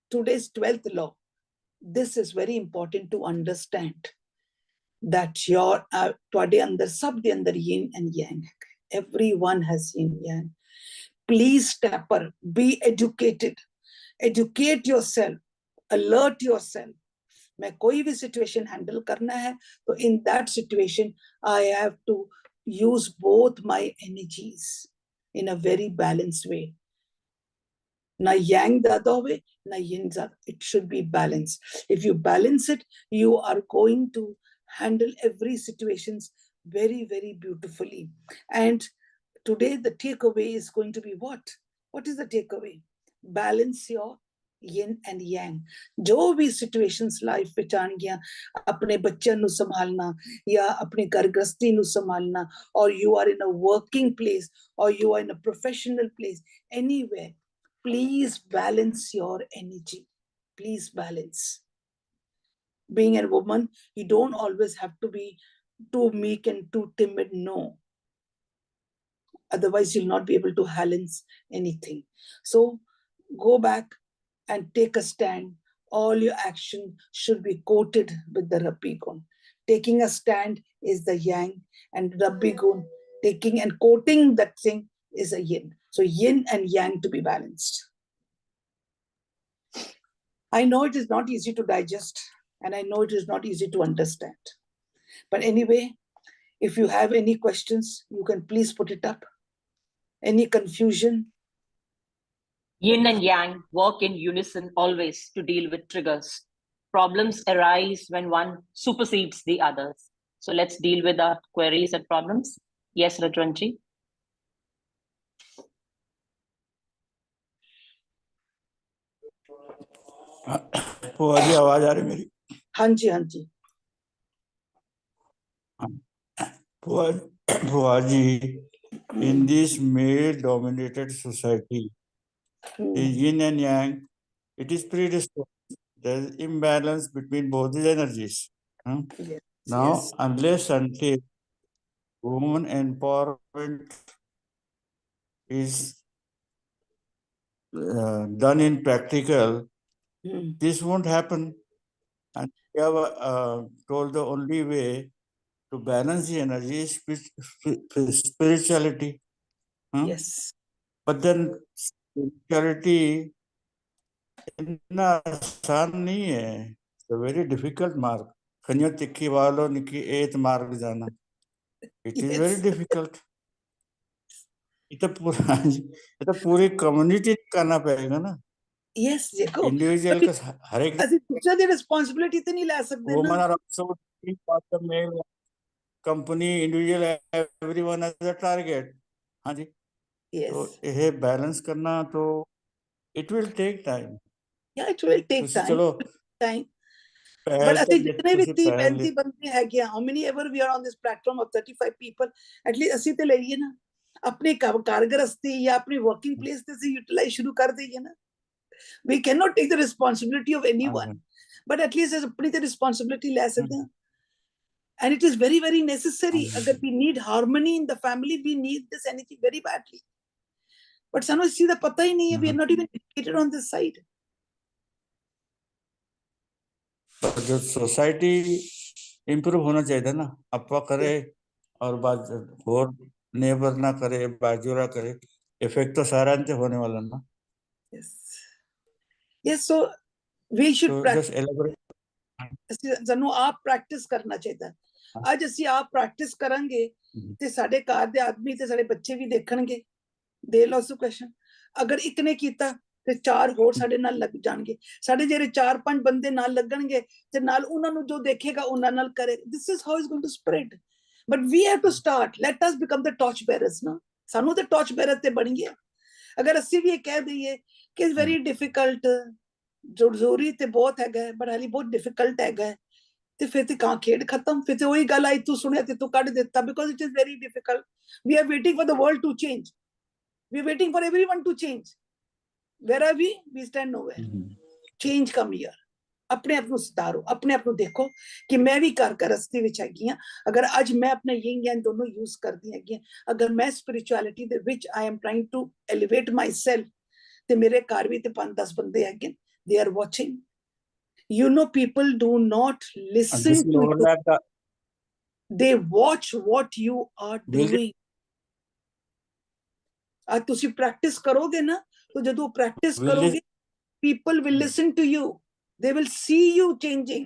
today's 12th law, this is very important to understand that your ਤੁਹਾਡੇ ਅੰਦਰ ਸਭ ਦੇ ਅੰਦਰ yin and yang. Everyone has yin yang. Please stepper, be educated, educate yourself, alert yourself. मैं कोई भी situation handle करना है तो in that situation I have to use both my energies in a very balanced way. Na yang zyada howe, na yin zyada. It should be balanced. If you balance it, you are going to handle every situations very, very beautifully. And today the takeaway is going to be what? What is the takeaway? Balance your yin and yang. जो भी situations life ਵਿੱਚ ਆਣਗੀਆਂ, ਆਪਣੇ ਬੱਚਿਆਂ ਨੂੰ ਸੰਭਾਲਣਾ ਜਾਂ ਆਪਣੇ ਘਰ ਗ੍ਰਸਤੀ ਨੂੰ ਸੰਭਾਲਣਾ, or you are in a working place or you are in a professional place, anywhere, please balance your energy. Please balance. Being a woman, you don't always have to be too meek and too timid. No. Otherwise, you'll not be able to balance anything. So go back and take a stand. All your action should be coated with the Rabbi Gun. Taking a stand is the yang, and Rabbi Gun, taking and coating that thing is a yin. So yin and yang to be balanced. I know it is not easy to digest, and I know it is not easy to understand. But anyway, if you have any questions, you can please put it up. Any confusion? Yin and yang work in unison always to deal with triggers. Problems arise when one supersedes the others. So let's deal with our queries and problems. Yes, Rajwanji. बुआ जी आवाज आ रही मेरी? हाँ जी, हाँ जी. बुआ जी, in this male-dominated society, yin and yang, it is predisposed. There is imbalance between both these energies. Yes, now, yes. unless until woman empowerment is done in practical, this won't happen. And we have told the only way to balance the energy is spirituality. Yes. But then spirituality इतना आसान नहीं है. It's a very difficult mark. कन्या तिक्की वालों निकी एत मार्ग जाना. It is very difficult. ये तो पूरी कम्युनिटी करना पड़ेगा ना. Yes, देखो. इंडिविजुअल का हर एक ਅਸੀਂ ਦੂਸਰੇ ਦੀ ਰਿਸਪੌਂਸਿਬਿਲਿਟੀ ਤੇ ਨਹੀਂ ਲੈ ਸਕਦੇ ਨਾ. women are also part of male company, individual, everyone has a target. हाँ जी. Yes. तो ये बैलेंस करना तो it will take time. Yeah, it will take time. चलो time. But ਅਸੀਂ ਜਿੰਨੇ ਵੀ 30-35 ਬੰਦੇ ਹੈਗੇ ਆ, how many ever we are on this platform of 35 people, at least ਅਸੀਂ ਤੇ ਲਈਏ ਨਾ ਆਪਣੀ ਕਾਰਗਰਸਤੀ ਜਾਂ ਆਪਣੀ working place ਤੇ ਅਸੀਂ utilize ਸ਼ੁਰੂ ਕਰ ਦਈਏ ਨਾ. We cannot take the responsibility of anyone. but at least अपनी तो responsibility ले सकते हैं. And it is very, very necessary. Agar we need harmony in the family, we need this energy very badly. But ਸਾਨੂੰ ਇਸ ਚੀਜ਼ ਦਾ ਪਤਾ ਹੀ ਨਹੀਂ ਹੈ. We are not even educated on this side. पर जो सोसाइटी इम्प्रूव होना चाहिए ना, अपा करे और और नेबर ना करे, बाजूरा करे, इफेक्ट तो सारा अंत होने वाला ना. Yes. Yes, so we should So practice. just elaborate. ਸਾਨੂੰ ਆਪ ਪ੍ਰੈਕਟਿਸ ਕਰਨਾ ਚਾਹੀਦਾ. ਅੱਜ ਅਸੀਂ ਆਪ ਪ੍ਰੈਕਟਿਸ ਕਰਾਂਗੇ ਤੇ ਸਾਡੇ ਘਰ ਦੇ ਆਦਮੀ ਤੇ ਸਾਡੇ ਬੱਚੇ ਵੀ ਦੇਖਣਗੇ. ਦੇ ਆਲਸੋ ਕੁਐਸਚਨ, ਅਗਰ ਇੱਕ ਨੇ ਕੀਤਾ ਤੇ ਚਾਰ ਹੋਰ ਸਾਡੇ ਨਾਲ ਲੱਗ ਜਾਣਗੇ. ਸਾਡੇ ਜਿਹੜੇ 4-5 ਬੰਦੇ ਨਾਲ ਲੱਗਣਗੇ ਤੇ ਨਾਲ ਉਹਨਾਂ ਨੂੰ ਜੋ ਦੇਖੇਗਾ ਉਹਨਾਂ ਨਾਲ ਕਰੇ. This is how it's going to spread. But we have to start. Let us become the torch bearers ਨਾ. ਸਾਨੂੰ ਤੇ torch bearer ਤੇ ਬਣ ਗਿਆ. ਅਗਰ ਅਸੀਂ ਵੀ ਇਹ ਕਹਿ ਦਈਏ ਕਿ it's very difficult, ਜ਼ਰੂਰੀ ਤੇ ਬਹੁਤ ਹੈਗਾ, but ਹਾਲੀ ਬਹੁਤ difficult ਹੈਗਾ, ਤੇ ਫਿਰ ਤੇ ਕਾਂ ਖੇਡ ਖਤਮ. ਫਿਰ ਤੇ ਉਹੀ ਗੱਲ ਆਈ, ਤੂੰ ਸੁਣਿਆ ਤੇ ਤੂੰ ਕੱਢ ਦਿੱਤਾ. Because it is very difficult. We are waiting for the world to change. We are waiting for everyone to change. Where are we? We stand nowhere. Change come here. ਆਪਣੇ ਆਪ ਨੂੰ ਸੁਧਾਰੋ, ਆਪਣੇ ਆਪ ਨੂੰ ਦੇਖੋ ਕਿ ਮੈਂ ਵੀ ਘਰ ਰਸਤੇ ਵਿੱਚ ਹੈਗੀ ਹਾਂ. ਅਗਰ ਅੱਜ ਮੈਂ ਆਪਣਾ ਯਿੰਗ ਯਾਂਗ ਦੋਨੋਂ ਯੂਜ਼ ਕਰਦੀ ਹੈਗੀ ਹਾਂ, ਅਗਰ ਮੈਂ ਸਪਿਰਿਚੁਅਲਿਟੀ ਦੇ ਵਿੱਚ I am trying to elevate myself, ਤੇ ਮੇਰੇ ਘਰ ਵੀ ਤੇ 5-10 ਬੰਦੇ ਹੈਗੇ, they are watching. You know, people do not listen to you. They watch what you are doing. आज ਤੁਸੀਂ ਪ੍ਰੈਕਟਿਸ ਕਰੋਗੇ ਨਾ, तो ਜਦੋਂ ਪ੍ਰੈਕਟਿਸ ਕਰੋਗੇ, people will listen to you. They will see you changing.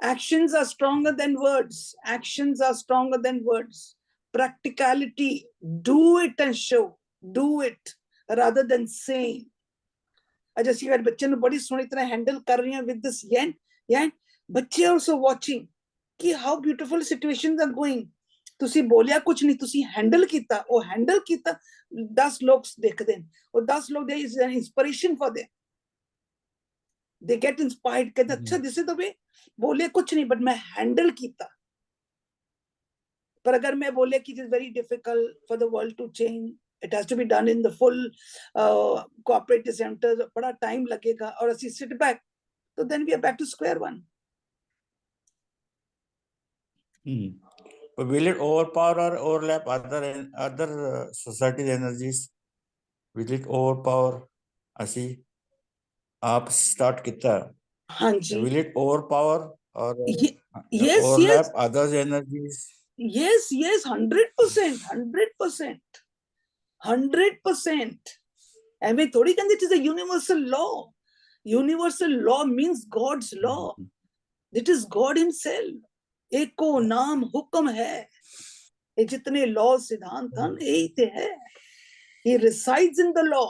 Actions are stronger than words. Actions are stronger than words. Practicality. Do it and show. Do it rather than saying. ਅੱਜ ਅਸੀਂ ਸਾਡੇ ਬੱਚੇ ਨੂੰ ਬੜੀ ਸੋਹਣੀ ਤਰ੍ਹਾਂ handle ਕਰ ਰਹੇ ਹਾਂ with this yen. ਬੱਚੇ also watching ਕਿ how beautiful situations are going. ਤੁਸੀਂ ਬੋਲਿਆ ਕੁਝ ਨਹੀਂ, ਤੁਸੀਂ ਹੈਂਡਲ ਕੀਤਾ. ਉਹ ਹੈਂਡਲ ਕੀਤਾ, 10 ਲੋਕ ਦੇਖਦੇ ਨੇ, ਉਹ 10 ਲੋਕ there is an inspiration for them. They get inspired. ਕਹਿੰਦੇ ਅੱਛਾ this is the way. ਬੋਲੇ ਕੁਝ ਨਹੀਂ, but ਮੈਂ ਹੈਂਡਲ ਕੀਤਾ. ਪਰ ਅਗਰ ਮੈਂ ਬੋਲੇ ਕਿ it is very difficult for the world to change, it has to be done in the full cooperative centers, ਬੜਾ time ਲੱਗੇਗਾ, ਔਰ ਅਸੀਂ sit back, so then we are back to square one. But will it overpower or overlap other society's energies? Will it overpower? ਅਸੀਂ ਆਪ start ਕੀਤਾ. ਹਾਂਜੀ. Will it overpower or yes, overlap yes. others' energies? Yes, 100%, 100%, 100%. ਐਵੇਂ ਥੋੜੀ ਕਹਿੰਦੇ it is a universal law. Universal law means God's law. It is God himself. एको नाम हुक्म है. ये जितने law सिद्धांत हैं, यही ते है. He resides in the law.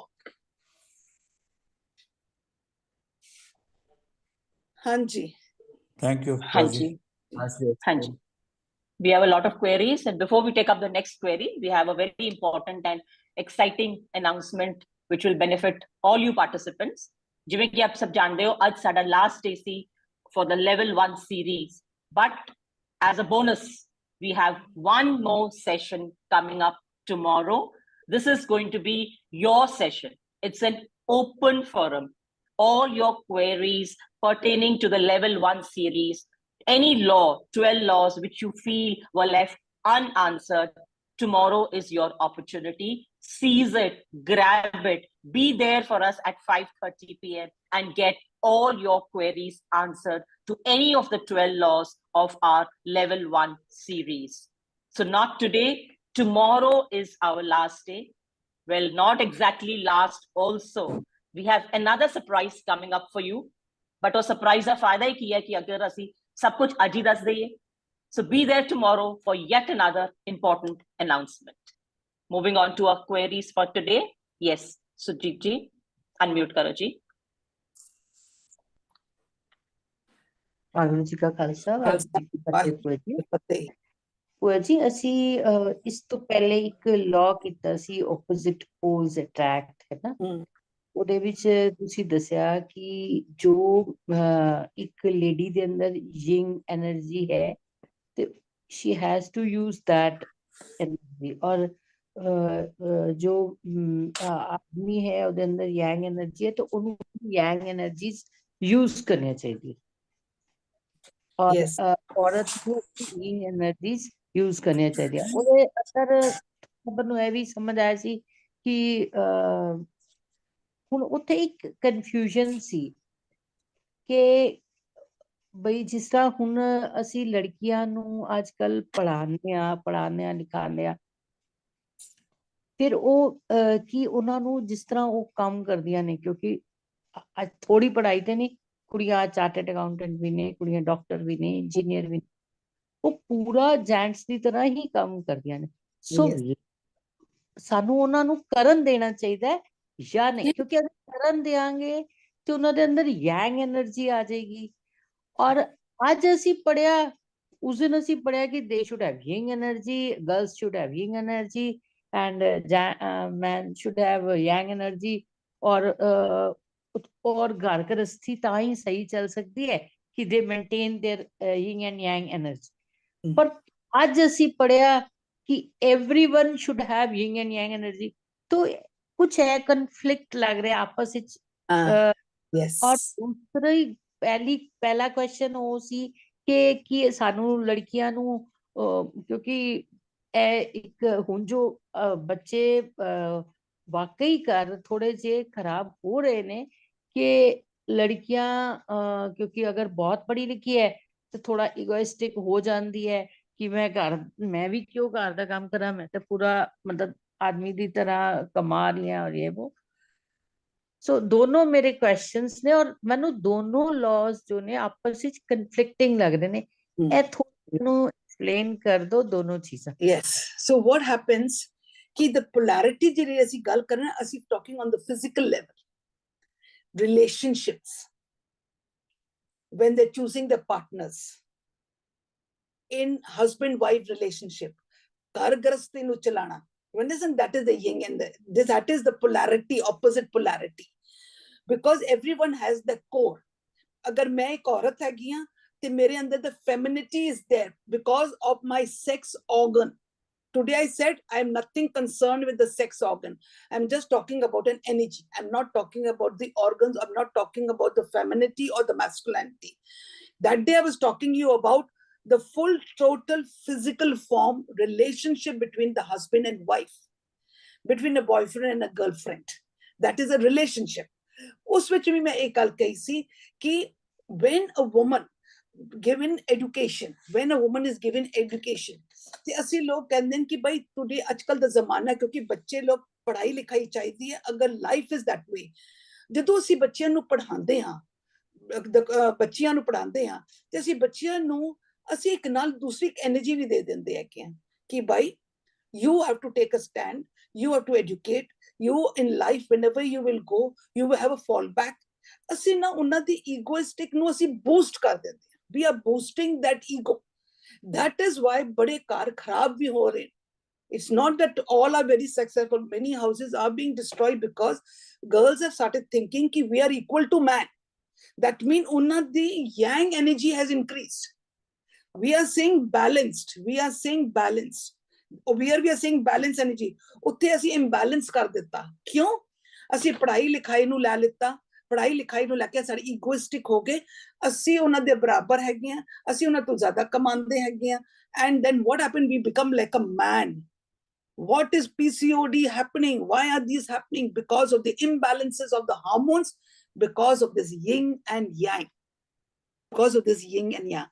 Hanji. Thank you. Hanji. Hanji. We have a lot of queries, and before we take up the next query, we have a very important and exciting announcement which will benefit all you participants. जिਵੇਂ कि आप सब जानते हो, आज साडा last day C for the level 1 series, but as a bonus, we have one more session coming up tomorrow. This is going to be your session. It's an open forum. All your queries pertaining to the level 1 series, any law, 12 laws which you feel were left unanswered, tomorrow is your opportunity. Seize it, grab it, be there for us at 5:30 p.m. and get all your queries answered to any of the 12 laws of our level 1 series. So not today, tomorrow is our last day. Well, not exactly last also. We have another surprise coming up for you. But वो surprise का फायदा ही किया कि अगर ਅਸੀਂ सब कुछ आज ही दस दइए. So be there tomorrow for yet another important announcement. Moving on to our queries for today. Yes, Sujit ji, unmute karo ji. Waheguru ji ਕਾ ਖਾਲਸਾ, ਵਾਹਿਗੁਰੂ ਜੀ ਕੀ ਫਤਿਹ। ਭੂਆ ਜੀ, ਅਸੀਂ ਇਸ ਤੋਂ ਪਹਿਲੇ ਇੱਕ ਲਾਅ ਕੀਤਾ ਸੀ, ਆਪੋਜ਼ਿਟ ਪੋਲਸ ਅਟਰੈਕਟ, ਹੈ ਨਾ। ਉਹਦੇ ਵਿੱਚ ਤੁਸੀਂ ਦੱਸਿਆ ਕਿ ਜੋ ਇੱਕ ਲੇਡੀ ਦੇ ਅੰਦਰ ਯਿੰਗ ਐਨਰਜੀ ਹੈ ਤੇ she has to use that energy, ਔਰ जो आदमी है ਉਹਦੇ ਅੰਦਰ yang एनर्जी है तो ਉਹਨੂੰ yang एनर्जीज यूज करनी चाहिए और Yes. औरत ਨੂੰ yang एनर्जीज यूज करनी चाहिए ਉਹਦੇ ਅੰਦਰ ਮੈਨੂੰ ਇਹ ਵੀ ਸਮਝ ਆਇਆ ਸੀ ਕਿ ਹੁਣ ਉੱਥੇ ਇੱਕ ਕਨਫਿਊਜ਼ਨ ਸੀ ਕਿ ਬਈ ਜਿਸ ਤਰ੍ਹਾਂ ਹੁਣ ਅਸੀਂ ਲੜਕੀਆਂ ਨੂੰ ਅੱਜ ਕੱਲ ਪੜ੍ਹਾਉਂਦੇ ਆ ਲਿਖਾਉਂਦੇ ਆ ਫਿਰ ਉਹ ਕਿ ਉਹਨਾਂ ਨੂੰ ਜਿਸ ਤਰ੍ਹਾਂ ਉਹ ਕੰਮ ਕਰਦੀਆਂ ਨੇ ਕਿਉਂਕਿ ਅੱਜ ਥੋੜੀ ਪੜ੍ਹਾਈ ਤੇ ਨਹੀਂ ਕੁੜੀਆਂ ਚਾਰਟਰਡ ਅਕਾਊਂਟੈਂਟ ਵੀ ਨੇ ਕੁੜੀਆਂ ਡਾਕਟਰ ਵੀ ਨੇ ਇੰਜੀਨੀਅਰ ਵੀ ਨੇ ਉਹ ਪੂਰਾ ਜੈਂਟਸ ਦੀ ਤਰ੍ਹਾਂ ਹੀ ਕੰਮ ਕਰਦੀਆਂ ਨੇ ਸੋ ਸਾਨੂੰ ਉਹਨਾਂ ਨੂੰ ਕਰਨ ਦੇਣਾ ਚਾਹੀਦਾ ਹੈ ਜਾਂ ਨਹੀਂ ਕਿਉਂਕਿ ਅਗਰ ਕਰਨ ਦੇਾਂਗੇ ਤੇ ਉਹਨਾਂ ਦੇ ਅੰਦਰ ਯੰਗ એનર્ਜੀ ਆ ਜਾਏਗੀ ਔਰ ਅੱਜ ਅਸੀਂ ਪੜਿਆ ਉਸ ਦਿਨ ਅਸੀਂ ਪੜਿਆ ਕਿ ਦੇ should have young energy girls should have young energy and man should have young energy ਔਰ ਘਰ ਗ੍ਰਸਥੀ ਤਾਂ ਹੀ ਸਹੀ ਚੱਲ ਸਕਦੀ ਹੈ ਕਿ they maintain their young and young energy ਪਰ ਅੱਜ ਅਸੀਂ ਪੜਿਆ कि everyone should have yin and yang energy तो कुछ है conflict लग रहा है आपस ਵਿੱਚ Yes. और दूसरा ही पहला क्वेश्चन ਉਹ ਸੀ ਕਿ ਸਾਨੂੰ ਲੜਕੀਆਂ ਨੂੰ ਕਿਉਂਕਿ ਇਹ ਇੱਕ ਹੁਣ ਜੋ ਬੱਚੇ ਵਾਕਈ ਕਰ ਥੋੜੇ ਜਿਹੇ ਖਰਾਬ ਹੋ ਰਹੇ ਨੇ ਕਿ ਲੜਕੀਆਂ ਕਿਉਂਕਿ ਅਗਰ ਬਹੁਤ ਪੜ੍ਹੀ ਲਿਖੀ ਹੈ ਤੇ ਥੋੜਾ ਇਗੋਇਸਟਿਕ ਹੋ ਜਾਂਦੀ ਹੈ ਕਿ मैं भी क्यों घर का काम करा मैं तो पूरा मतलब आदमी की तरह कमा रही है और ये वो सो दोनों मेरे क्वेश्चंस ने और मैनू दोनों लॉज जो ने आपस में कंफ्लिक्टिंग लग रहे ने ए थोड़ा एक्सप्लेन कर दो दोनों चीज़ां Yes. So what happens कि the polarity ਜਿਹੜੀ ਅਸੀਂ ਗੱਲ ਕਰ ਰਹੇ ਹਾਂ ਅਸੀਂ talking on the physical level relationships when they're choosing the partners in husband-wife relationship, ਘਰ ਗ੍ਰਸਤੀ ਨੂੰ ਚਲਾਣਾ, that is the yin and that is the polarity, opposite polarity. Because everyone has the core. ਅਗਰ ਮੈਂ ਇੱਕ ਔਰਤ ਹੈਗੀ ਹਾਂ ਤੇ ਮੇਰੇ ਅੰਦਰ the femininity is there because of my sex organ. Today I said I'm nothing concerned with the sex organ. I'm just talking about an energy. I'm not talking about the organs. I'm not talking about the femininity or the masculinity. That day I was talking to you about the full total physical form relationship between the husband and wife, between a boyfriend and a girlfriend. That is a relationship. Us vich bhi main ek gal kahi si ki when a woman given education, when a woman is given education, ਤੇ ਅਸੀਂ ਲੋਕ ਕਹਿੰਦੇ ਨੇ ਕਿ ਭਾਈ today ਅੱਜਕੱਲ ਦਾ ਜ਼ਮਾਨਾ ਕਿਉਂਕਿ ਬੱਚੇ ਲੋਕ ਪੜ੍ਹਾਈ ਲਿਖਾਈ ਚਾਹੀਦੀ ਹੈ ਅਗਰ ਲਾਈਫ ਇਜ਼ ਦੈਟ ਵੇ ਜਦੋਂ ਅਸੀਂ ਬੱਚਿਆਂ ਨੂੰ ਪੜ੍ਹਾਉਂਦੇ ਹਾਂ ਤੇ ਅਸੀਂ ਬੱਚਿਆਂ ਨੂੰ ਅਸੀਂ ਇੱਕ ਨਾਲ ਦੂਸਰੀ એનર્ਜੀ ਵੀ ਦੇ ਦਿੰਦੇ ਹੈਗੇ ਕਿ ਭਾਈ you have to take a stand, you have to educate, you in life whenever you will go you will have a fallback. ਅਸੀਂ ਨਾ ਉਹਨਾਂ ਦੀ ਈਗੋਇਸਟਿਕ ਨੂੰ ਅਸੀਂ ਬੂਸਟ ਕਰ ਦਿੰਦੇ ਹਾਂ, we are boosting that ego. That is why bade car kharab bhi ho rahe. It's not that all are very successful. Many houses are being destroyed because girls have started thinking ki we are equal to man. That means unna the yang energy has increased. We are saying balanced. We are saying balanced. We are saying balanced energy. Utte ਅਸੀਂ imbalance ਕਰ ਦਿੱਤਾ. ਕਿਉਂ? ਅਸੀਂ ਪੜ੍ਹਾਈ ਲਿਖਾਈ ਨੂੰ ਲੈ ਲਿੱਤਾ. ਪੜ੍ਹਾਈ ਲਿਖਾਈ ਨੂੰ ਲੈ ਕੇ ਸਾਡੇ ਈਗੋਇਸਟਿਕ ਹੋ ਗਏ ਅਸੀਂ ਉਹਨਾਂ ਦੇ ਬਰਾਬਰ ਹੈਗੇ ਆ ਅਸੀਂ ਉਹਨਾਂ ਤੋਂ ਜ਼ਿਆਦਾ ਕਮਾਉਂਦੇ ਹੈਗੇ ਆ and then what happened we become like a man. What is PCOD happening? Why are these happening? Because of the imbalances of the hormones, because of this yin and yang, because of this yin and yang.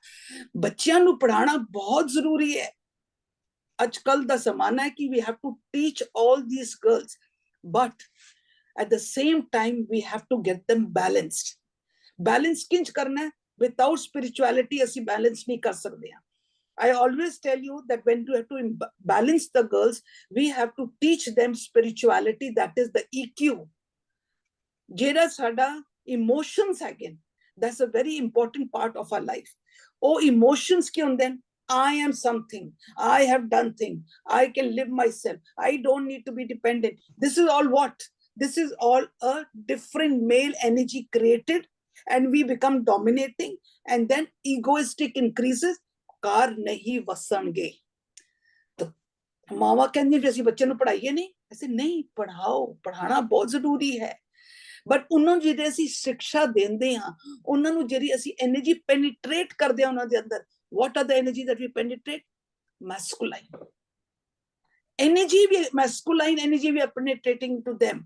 ਬੱਚਿਆਂ ਨੂੰ ਪੜ੍ਹਾਉਣਾ ਬਹੁਤ ਜ਼ਰੂਰੀ ਹੈ ਅੱਜ ਕੱਲ ਦਾ ਜ਼ਮਾਨਾ ਹੈ ਕਿ we have to teach all these girls but at the same time we have to get them balanced. Balance kinch karna hai? Without spirituality ਅਸੀਂ balance ਨਹੀਂ ਕਰ ਸਕਦੇ ਹਾਂ. I always tell you that when you have to balance the girls we have to teach them spirituality, that is the EQ. ਜਿਹੜਾ ਸਾਡਾ emotions ਹੈਗੇ that's a very important part of our life. ਉਹ emotions ਕੀ ਹੁੰਦੇ ਨੇ I am something, I have done thing, I can live myself, I don't need to be dependent. This is all what? This is all a different male energy created and we become dominating and then egoistic increases. Kar nahi vasange. ਮਾਵਾਂ ਕਹਿੰਦੀਆਂ ਵੀ ਅਸੀਂ ਬੱਚੇ ਨੂੰ ਪੜ੍ਹਾਈਏ ਨਹੀਂ, ਅਸੀਂ ਨਹੀਂ, ਪੜ੍ਹਾਓ, ਪੜ੍ਹਾਉਣਾ ਬਹੁਤ ਜ਼ਰੂਰੀ ਹੈ, ਬਟ ਉਹਨਾਂ ਨੂੰ ਜਿਹੜੇ ਅਸੀਂ ਸਿੱਖਿਆ ਦਿੰਦੇ ਹਾਂ, ਉਹਨਾਂ ਨੂੰ ਜਿਹੜੀ ਅਸੀਂ એનર્ਜੀ ਪੈਨੀਟ੍ਰੇਟ ਕਰਦੇ ਹਾਂ ਉਹਨਾਂ ਦੇ ਅੰਦਰ, what are the energy that we penetrate? Masculine energy, we masculine energy we are penetrating to them,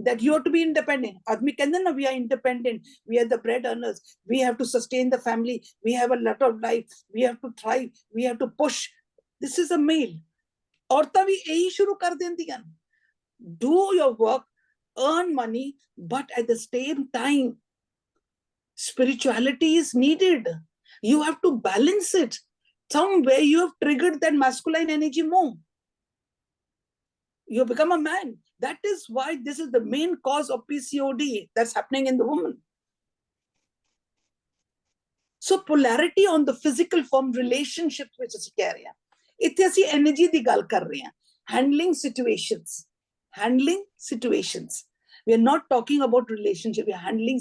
that you have to be independent. Admi ਕਹਿੰਦੇ ਨਾ, we are independent, we are the bread earners, we have to sustain the family, we have a lot of life, we have to thrive, we have to push. This is a male. ਔਰਤਾਂ ਵੀ ਇਹੀ ਸ਼ੁਰੂ ਕਰ ਦਿੰਦੀਆਂ, do your work, earn money, but at the same time spirituality is needed. You have to balance it. Somewhere you have triggered that masculine energy more, you become a man. That is why this is the main cause of PCOD that's happening in the woman. So polarity on the physical form relationships which ਅਸੀਂ ਕਹਿ ਰਹੇ ਹਾਂ, ਇੱਥੇ ਅਸੀਂ energy ਦੀ ਗੱਲ ਕਰ ਰਹੇ ਹਾਂ, handling situations, we are not talking about relationship, we are handling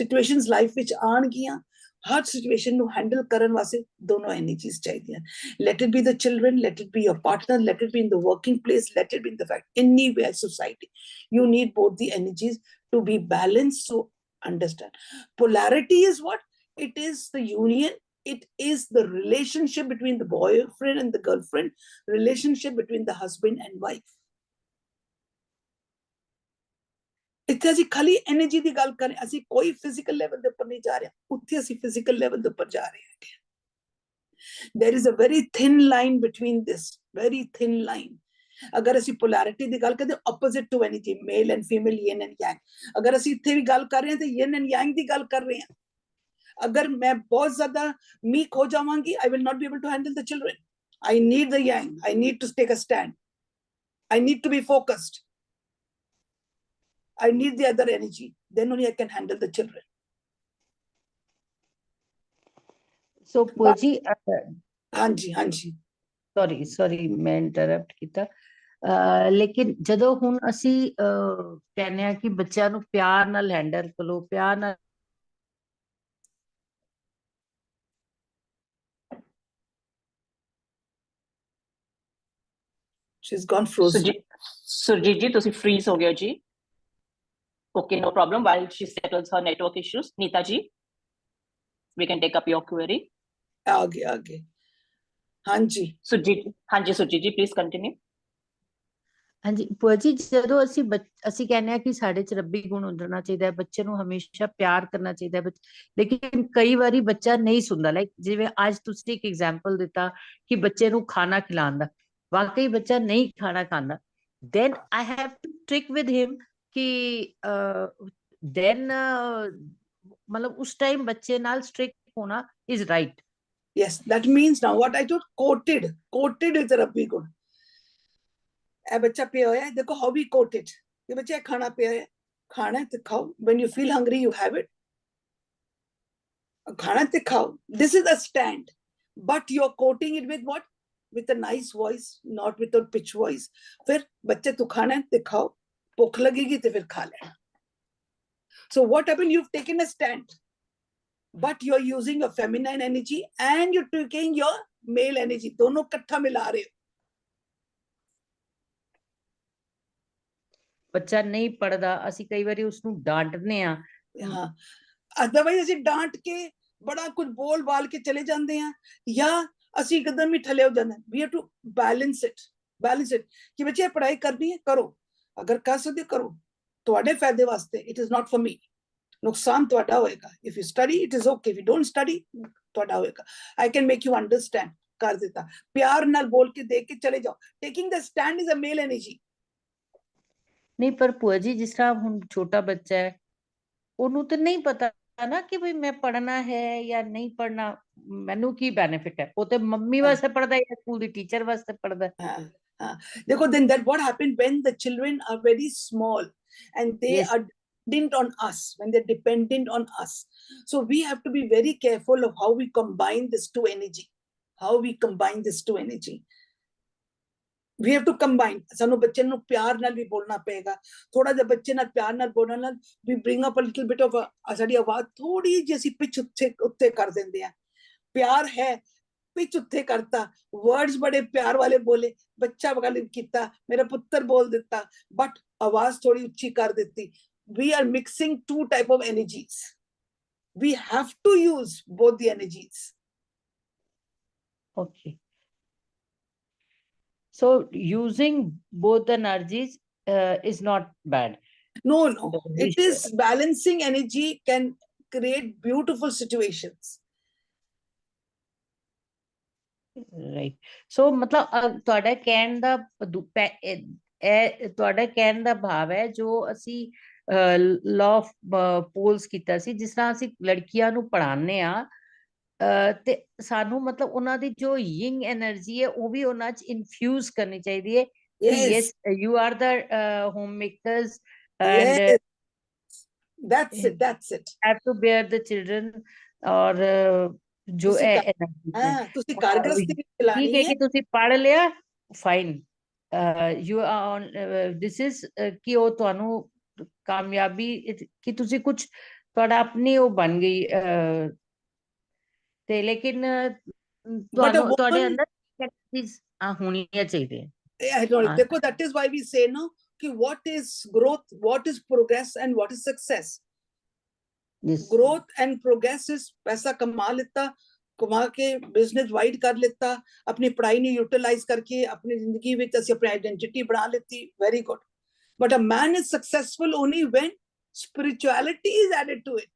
situations life ਵਿੱਚ ਆਣਗੀਆਂ, ਹਰ situation ਨੂੰ handle ਕਰਨ ਵਾਸਤੇ ਦੋਨੋਂ energies ਚਾਹੀਦੀਆਂ, let it be the children, let it be your partner, let it be in the working place, let it be in the fact anywhere society, you need both the energies to be balanced. So understand, polarity is what it is, the union, it is the relationship between the boyfriend and the girlfriend, relationship between the husband and wife. ਇੱਥੇ ਅਸੀਂ ਖਾਲੀ energy ਦੀ ਗੱਲ ਕਰ ਰਹੇ, ਅਸੀਂ ਕੋਈ physical level ਦੇ ਉੱਪਰ ਨਹੀਂ ਜਾ ਰਹੇ, ਉੱਥੇ ਅਸੀਂ ਫਿਜ਼ੀਕਲ ਲੈਵਲ ਦੇ ਉੱਪਰ ਜਾ ਰਹੇ ਹਾਂ. There is a very thin line between this, very thin line. ਅਗਰ ਅਸੀਂ polarity ਦੀ ਗੱਲ ਕਰਦੇ, opposite to energy, male and female, yin and yang. ਅਗਰ ਅਸੀਂ ਇੱਥੇ ਵੀ ਗੱਲ ਕਰ ਰਹੇ ਹਾਂ ਤੇ yin and yang ਦੀ ਗੱਲ ਕਰ ਰਹੇ ਹਾਂ. ਅਗਰ ਮੈਂ ਬਹੁਤ ਜ਼ਿਆਦਾ meek ਹੋ ਜਾਵਾਂਗੀ, I will not be able to handle the children. I need the yang, I need to take a stand, I need to be focused, I need the other energy, then only I can handle the children. So Pooji, ਹਾਂਜੀ ਹਾਂਜੀ sorry ਮੈਂ interrupt ਕੀਤਾ, ਲੇਕਿਨ ਜਦੋਂ ਹੁਣ ਅਸੀਂ ਕਹਿੰਦੇ ਆ ਕਿ ਬੱਚਿਆਂ ਨੂੰ ਪਿਆਰ ਨਾਲ ਹੈਂਡਲ ਕਰੋ, ਪਿਆਰ ਨਾਲ she's gone frozen. Surjit ji, ਤੁਸੀਂ freeze ਹੋ ਗਏ ਜੀ. Okay, no problem. While she settles her network issues, Neeta ji, we can take up your query. आगे ਹਾਂਜੀ Surjit ji, please continue. ਹਾਂਜੀ ਭੂਆ ਜੀ, ਜਦੋਂ ਅਸੀਂ ਕਹਿੰਦੇ ਆ ਕਿ ਸਾਡੇ ਚ ਰੱਬੀ ਗੁਣ ਹੋਣਾ ਚਾਹੀਦਾ ਹੈ, ਬੱਚੇ ਨੂੰ ਹਮੇਸ਼ਾ ਪਿਆਰ ਕਰਨਾ ਚਾਹੀਦਾ ਹੈ, ਲੇਕਿਨ ਕਈ ਵਾਰੀ ਬੱਚਾ ਨਹੀਂ ਸੁਣਦਾ, ਲਾਈਕ ਜਿਵੇਂ ਅੱਜ ਤੁਸੀਂ ਇੱਕ ਐਗਜ਼ਾਮਪਲ ਦਿੱਤਾ ਕਿ ਬੱਚੇ ਨੂੰ ਖਾਣਾ ਖਿਲਾਉਣ ਦਾ, ਵਾਕਈ ਬੱਚਾ ਨਹੀਂ ਖਾਣਾ ਖਾਂਦਾ, then I have to trick with him ਕਿ then ਮਤਲਬ ਉਸ ਟਾਈਮ ਬੱਚੇ ਨਾਲ ਸਟ੍ਰਿਕਟ ਹੋਣਾ is right. Yes, that means now what I told, quoted is the ਰੱਬੀ ਗੁਣ. ਇਹ ਬੱਚਾ ਪਿਆ ਹੋਇਆ, ਦੇਖੋ how we quoted, ਕਿ ਬੱਚਾ ਖਾਣਾ ਪਿਆ ਹੈ, ਖਾਣਾ ਤੇ ਖਾਓ, when you feel hungry you have it, ਖਾਣਾ ਤੇ ਖਾਓ, this is a stand, but you're quoting it with what, with a nice voice, not with a pitch voice. ਫਿਰ ਬੱਚੇ ਤੂੰ ਖਾਣਾ ਤੇ ਖਾਓ, ਭੁੱਖ ਲੱਗੇਗੀ ਤੇ ਫਿਰ ਖਾ ਲੈਣਾ. So what happened, you've taken a stand, but you're using your feminine energy and you're taking your male energy, दोनों इकट्ठा मिला रहे हो. ਬੱਚਾ ਨਹੀਂ ਪੜਦਾ, ਅਸੀਂ ਕਈ ਵਾਰੀ ਉਸਨੂੰ ਡਾਂਟਨੇ ਆ, ਹਾਂ, ਅਦਰਵਾਈਜ਼ ਅਸੀਂ ਡਾਂਟ ਕੇ ਬੜਾ ਕੁਝ ਬੋਲ ਬਾਲ ਕੇ ਚਲੇ ਜਾਂਦੇ ਆ, ਜਾਂ ਅਸੀਂ ਇੱਕਦਮ ਹੀ ਥੱਲੇ ਹੋ ਜਾਂਦੇ. We have to balance it ਕਿ ਬੱਚੇ ਪੜ੍ਹਾਈ ਕਰਨੀ ਹੈ ਕਰੋ, ਅਗਰ ਕਰ ਸਕਦੇ ਕਰੋ, ਤੁਹਾਡੇ ਫਾਇਦੇ ਵਾਸਤੇ, it is not for me, ਨੁਕਸਾਨ ਤੁਹਾਡਾ ਹੋਏਗਾ. If you study it is okay, if you don't study ਤੁਹਾਡਾ ਹੋਏਗਾ. I can make you understand, ਕਰ ਦਿੱਤਾ, ਪਿਆਰ ਨਾਲ ਬੋਲ ਕੇ ਦੇਖ ਕੇ ਚਲੇ ਜਾਓ. Taking the stand is a male energy. ਨਹੀਂ ਪਰ ਭੂਆ ਜੀ, ਜਿਸ ਤਰ੍ਹਾਂ ਹੁਣ ਛੋਟਾ ਬੱਚਾ ਹੈ, ਉਹਨੂੰ ਤਾਂ ਨਹੀਂ ਪਤਾ ਨਾ ਕਿ ਵੀ ਮੈਂ ਪੜ੍ਹਨਾ ਹੈ ਜਾਂ ਨਹੀਂ ਪੜ੍ਹਨਾ, ਮੈਨੂੰ ਕੀ ਬੈਨੀਫਿਟ ਹੈ, ਉਹ ਤੇ ਮੰਮੀ ਵਾਸਤੇ ਪੜ੍ਹਦਾ ਹੈ, ਸਕੂਲ ਦੀ ਟੀਚਰ ਵਾਸਤੇ ਪੜ੍ਹਦਾ ਹੈ. ਦੇਖੋ then that what happened when the children are very small and they Yes. are dependent on us, when they're dependent on us, so we have to be very careful of how we combine this two energy, we have to combine. ਸਾਨੂੰ ਬੱਚੇ ਨੂੰ ਪਿਆਰ ਨਾਲ ਵੀ ਬੋਲਣਾ ਪਏਗਾ, ਥੋੜਾ ਜਿਹਾ ਬੱਚੇ ਨਾਲ ਪਿਆਰ ਨਾਲ ਬੋਲਣ ਨਾਲ we bring up a little bit of ਸਾਡੀ ਆਵਾਜ਼ ਥੋੜੀ ਜਿਹੀ ਅਸੀਂ ਪਿਚ ਉੱਤੇ ਕਰ ਦਿੰਦੇ ਆ. ਪਿਆਰ ਹੈ पिच उत्थे करता, वर्ड्स बड़े प्यार वाले बोले, बच्चा गल कीता, मेरा पुत्र बोल दिता, बट आवाज थोड़ी उच्ची कर देती. We are mixing two type of energies. We have to use both the energies. Okay. So using both the energies is not bad. No, no. We It is balancing energy can create beautiful situations. Right. So मतलब ਤੁਹਾਡਾ ਕਹਿਣ ਦਾ ਤੁਹਾਡਾ ਕਹਿਣ ਦਾ ਭਾਵ ਹੈ ਜੋ ਅਸੀਂ law of poles ਕੀਤਾ ਸੀ, ਜਿਸ ਤਰ੍ਹਾਂ ਅਸੀਂ ਲੜਕੀਆਂ ਨੂੰ ਪੜ੍ਹਾਉਂਦੇ ਆ ਤੇ ਸਾਨੂੰ ਮਤਲਬ ਉਹਨਾਂ ਦੀ ਜੋ ਯਿੰਗ એનર્ਜੀ ਹੈ ਉਹ ਵੀ ਉਹਨਾਂ 'ਚ ਇਨਫਿਊਜ਼ ਕਰਨੀ ਚਾਹੀਦੀ ਹੈ ਕਿ yes you are the homemakers and Yes. That's it. have to bear the children और ਜੋ ਤੁਸੀਂ ਹੈ ਹਾਂ ਤੁਸੀਂ ਕਾਰਗਰਸਤੀ ਵੀ ਚਲਾਣੀ ਠੀਕ ਹੈ ਹੈ. ਕਿ ਤੁਸੀਂ ਪੜ੍ਹ ਲਿਆ fine you are this is ਕਿ ਉਹ ਤੁਹਾਨੂੰ ਕਾਮਯਾਬੀ ਕਿ ਤੁਸੀਂ ਕੁਝ ਤੁਹਾਡਾ ਆਪਣੀ ਉਹ ਬਣ ਗਈ ਤੇ ਲੇਕਿਨ ਤੁਹਾਨੂੰ ਤੁਹਾਡੇ ਅੰਦਰ ਚੀਜ਼ ਹੋਣੀਆਂ ਚਾਹੀਦੀਆਂ. ਦੇਖੋ that is why we say no ਕਿ what is growth, what is progress and what is success. Growth and progress is पैसा कमा के बिजनेस वाइड कर लेता, अपनी पढ़ाई ने यूटिलाइज करके अपनी जिंदगी में ਅਸੀਂ अपनी आइडेंटिटी बना लेती, very good. But a man is successful only when spirituality is added to it.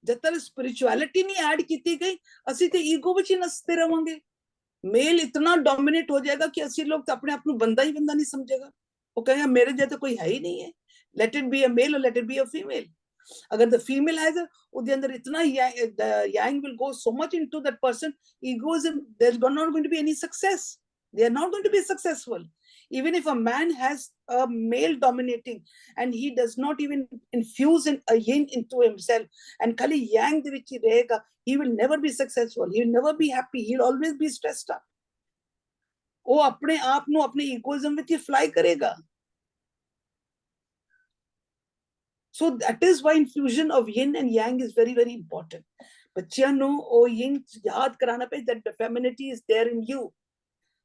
जब तक spirituality नहीं ऐड की गई ਅਸੀਂ ਤੇ ਈਗੋ ਵਿੱਚ ਹੀ ਨਸਤੇ ਰਵਾਂਗੇ. मेल इतना डोमिनेट हो जाएगा कि ਅਸੀਂ लोग तो अपने आप को बंदा ही बंदा नहीं समझेगा. वो कहेगा मेरे जैसे कोई है ही नहीं है. Let it be a male or let it be a female. अगर the female has उसके अंदर इतना yang will go so much into that person, egoism, there's not going to be any success. They are not going to be successful. Even if a man has a male dominating and he does not even infuse a yin into himself and khali yang de vich hi rahega, he will never be successful. He will never be happy. He'll always be stressed up. वो अपने आप नु अपने egoism ਵਿੱਚ fly ਕਰੇਗਾ. So that is why infusion of yin and yang is very, very important. ਬੱਚਿਆਂ ਨੂੰ ਉਹ yin ਯਾਦ ਕਰਾਣਾ ਪਏ that the femininity is there in you.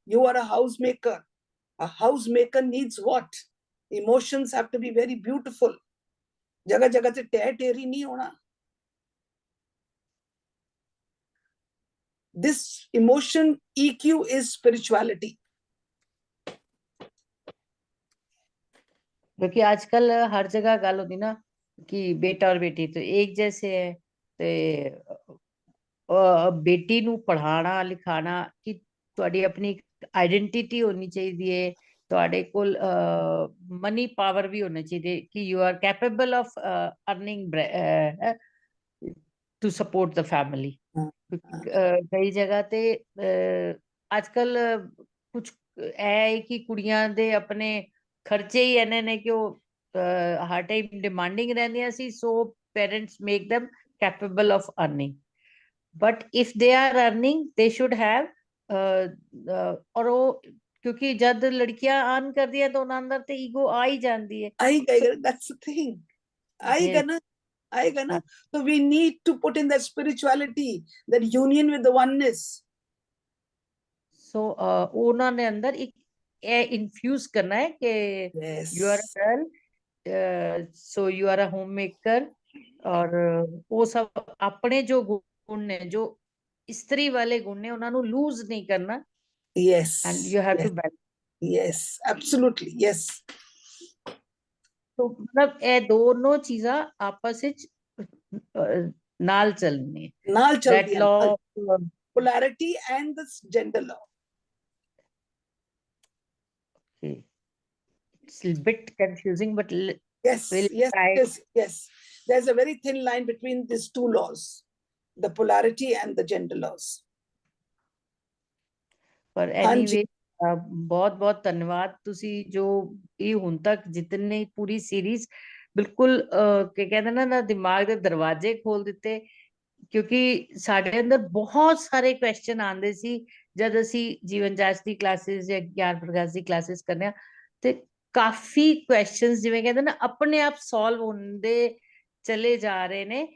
You are a housemaker. A housemaker needs what? Emotions have to be very beautiful. जगह जगह से टेरी नहीं होना. This emotion EQ is spirituality. क्योंकि आजकल हर जगह गल होती ना कि बेटा और बेटी तो एक जैसे है ते बेटी ਨੂੰ ਪੜ੍ਹਾਣਾ ਲਿਖਾਣਾ ਕਿ ਤੁਹਾਡੀ ਆਪਣੀ ਆਇਡੈਂਟੀਟੀ ਹੋਣੀ ਚਾਹੀਦੀ ਹੈ, ਤੁਹਾਡੇ ਕੋਲ ਮਨੀ ਪਾਵਰ ਵੀ ਹੋਣੀ ਚਾਹੀਦੀ ਹੈ ਕਿ you are capable of earning to support the family. ਕਈ ਜਗ੍ਹਾ ਤੇ ਅੱਜਕੱਲ ਕੁਝ ਹੈ ਕਿ ਕੁੜੀਆਂ ਦੇ ਆਪਣੇ ਖਰਚੇ ਹੀ ਇੰਨੇ ਨੇ ਕਿ ਉਹ ਹਰ ਟਾਈਮ ਡਿਮਾਂਡਿੰਗ ਰਹਿੰਦੀਆਂ ਸੀ, so parents make them capable of earning. But if they are earning, they should have और वो क्योंकि जब लड़कियां अर्न करती है तो उन अंदर तो ईगो आ ही जाती है. That's the thing. आएगा ना. So we need to put in that spirituality, that union with the oneness. So उन्होंने अंदर एक infuse करना है कि you are a girl, so you are a homemaker. और वो सब अपने जो गुण ने जो स्त्री वाले गुण ने उन्होंने लूज नहीं करना. Yes. And you have to balance. Yes, absolutely. Yes. तो मतलब ये दोनों चीज़ा आपस ਵਿੱਚ ਨਾਲ ਚੱਲਣੀ ਹੈ. ਨਾਲ ਚੱਲਦੀ ਹੈ. That law, polarity and the gender law. Okay. It's a bit confusing, but yes, we'll try. Yes. There's a very thin line between these two laws, the polarity and the gender laws. But anyway, बहुत बहुत धन्यवाद ਤੁਸੀਂ ਜੋ ਇਹ ਹੁਣ ਤੱਕ ਜਿਤਨੇ ਪੂਰੀ series ਬਿਲਕੁਲ ਕਿ ਕਹਿੰਦੇ ਨਾ ਦਿਮਾਗ ਦੇ ਦਰਵਾਜ਼ੇ ਖੋਲ ਦਿੱਤੇ, ਕਿਉਂਕਿ ਸਾਡੇ ਅੰਦਰ ਬਹੁਤ ਸਾਰੇ ਕੁਐਸਚਨ ਆਉਂਦੇ ਸੀ ਜਦ ਅਸੀਂ ਜੀਵਨ ਜਾਚ ਦੀ ਕਲਾਸਿਸ ਜਾਂ ਗਿਆਨ ਪ੍ਰਕਾਸ਼ ਦੀ ਕਲਾਸਿਸ ਕਰਨੇ ਆ, ਤੇ ਕਾਫੀ ਕੁਐਸਚਨਸ ਜਿਵੇਂ ਕਹਿੰਦੇ ਨਾ ਆਪਣੇ ਆਪ ਸੋਲਵ ਹੁੰਦੇ ਚਲੇ ਜਾ ਰਹੇ ਨੇ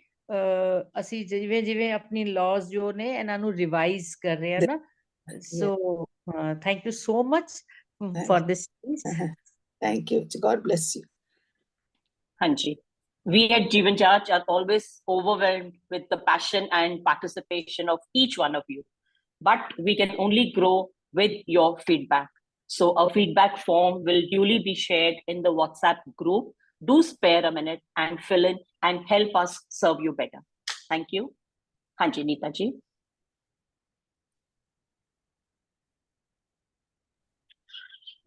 ਅਸੀਂ ਜਿਵੇਂ ਜਿਵੇਂ ਆਪਣੀ laws ਜੋ ਨੇ ਇਹਨਾਂ ਨੂੰ revise ਕਰ ਰਹੇ ਹਾਂ ਨਾ, so thank you so much for this piece. Thank you. God bless you. Hanji. We at Jeevan Jaj are always overwhelmed with the passion and participation of each one of you. But we can only grow with your feedback. So a feedback form will duly be shared in the WhatsApp group. Do spare a minute and fill in and help us serve you better. Thank you. Hanji, Neeta ji.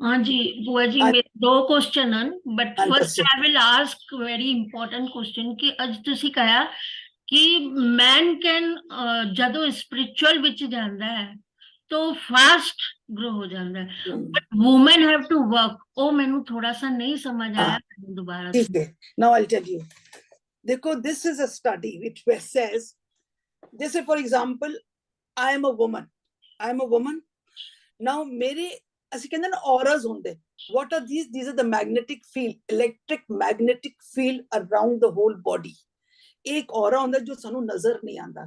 हाँ जी बुआ जी, मेरे दो question ਹਨ but first I will ask very important question ਕਿ ਅੱਜ ਤੁਸੀਂ ਕਹਾ ਕਿ ਮੈਨ ਕੈਨ ਜਦੋਂ ਸਪਿਰਿਚੁਅਲ ਵਿੱਚ ਜਾਂਦਾ ਹੈ तो फास्ट ग्रो हो जाता है but women have to work. ओ मैंने थोड़ा सा नहीं समझ आया, दोबारा ठीक है, now I'll tell you. देखो, this is a study which says, जैसे for example, I am a woman. Now मेरे ਅਸੀਂ ਕਹਿੰਦੇ ਨਾ auras ਹੁੰਦੇ. What are these? These are the magnetic field, electric magnetic field around the whole body. एक ਔਰਾ ਹੁੰਦਾ ਜੋ ਸਾਨੂੰ ਨਜ਼ਰ ਨਹੀਂ ਆਉਂਦਾ।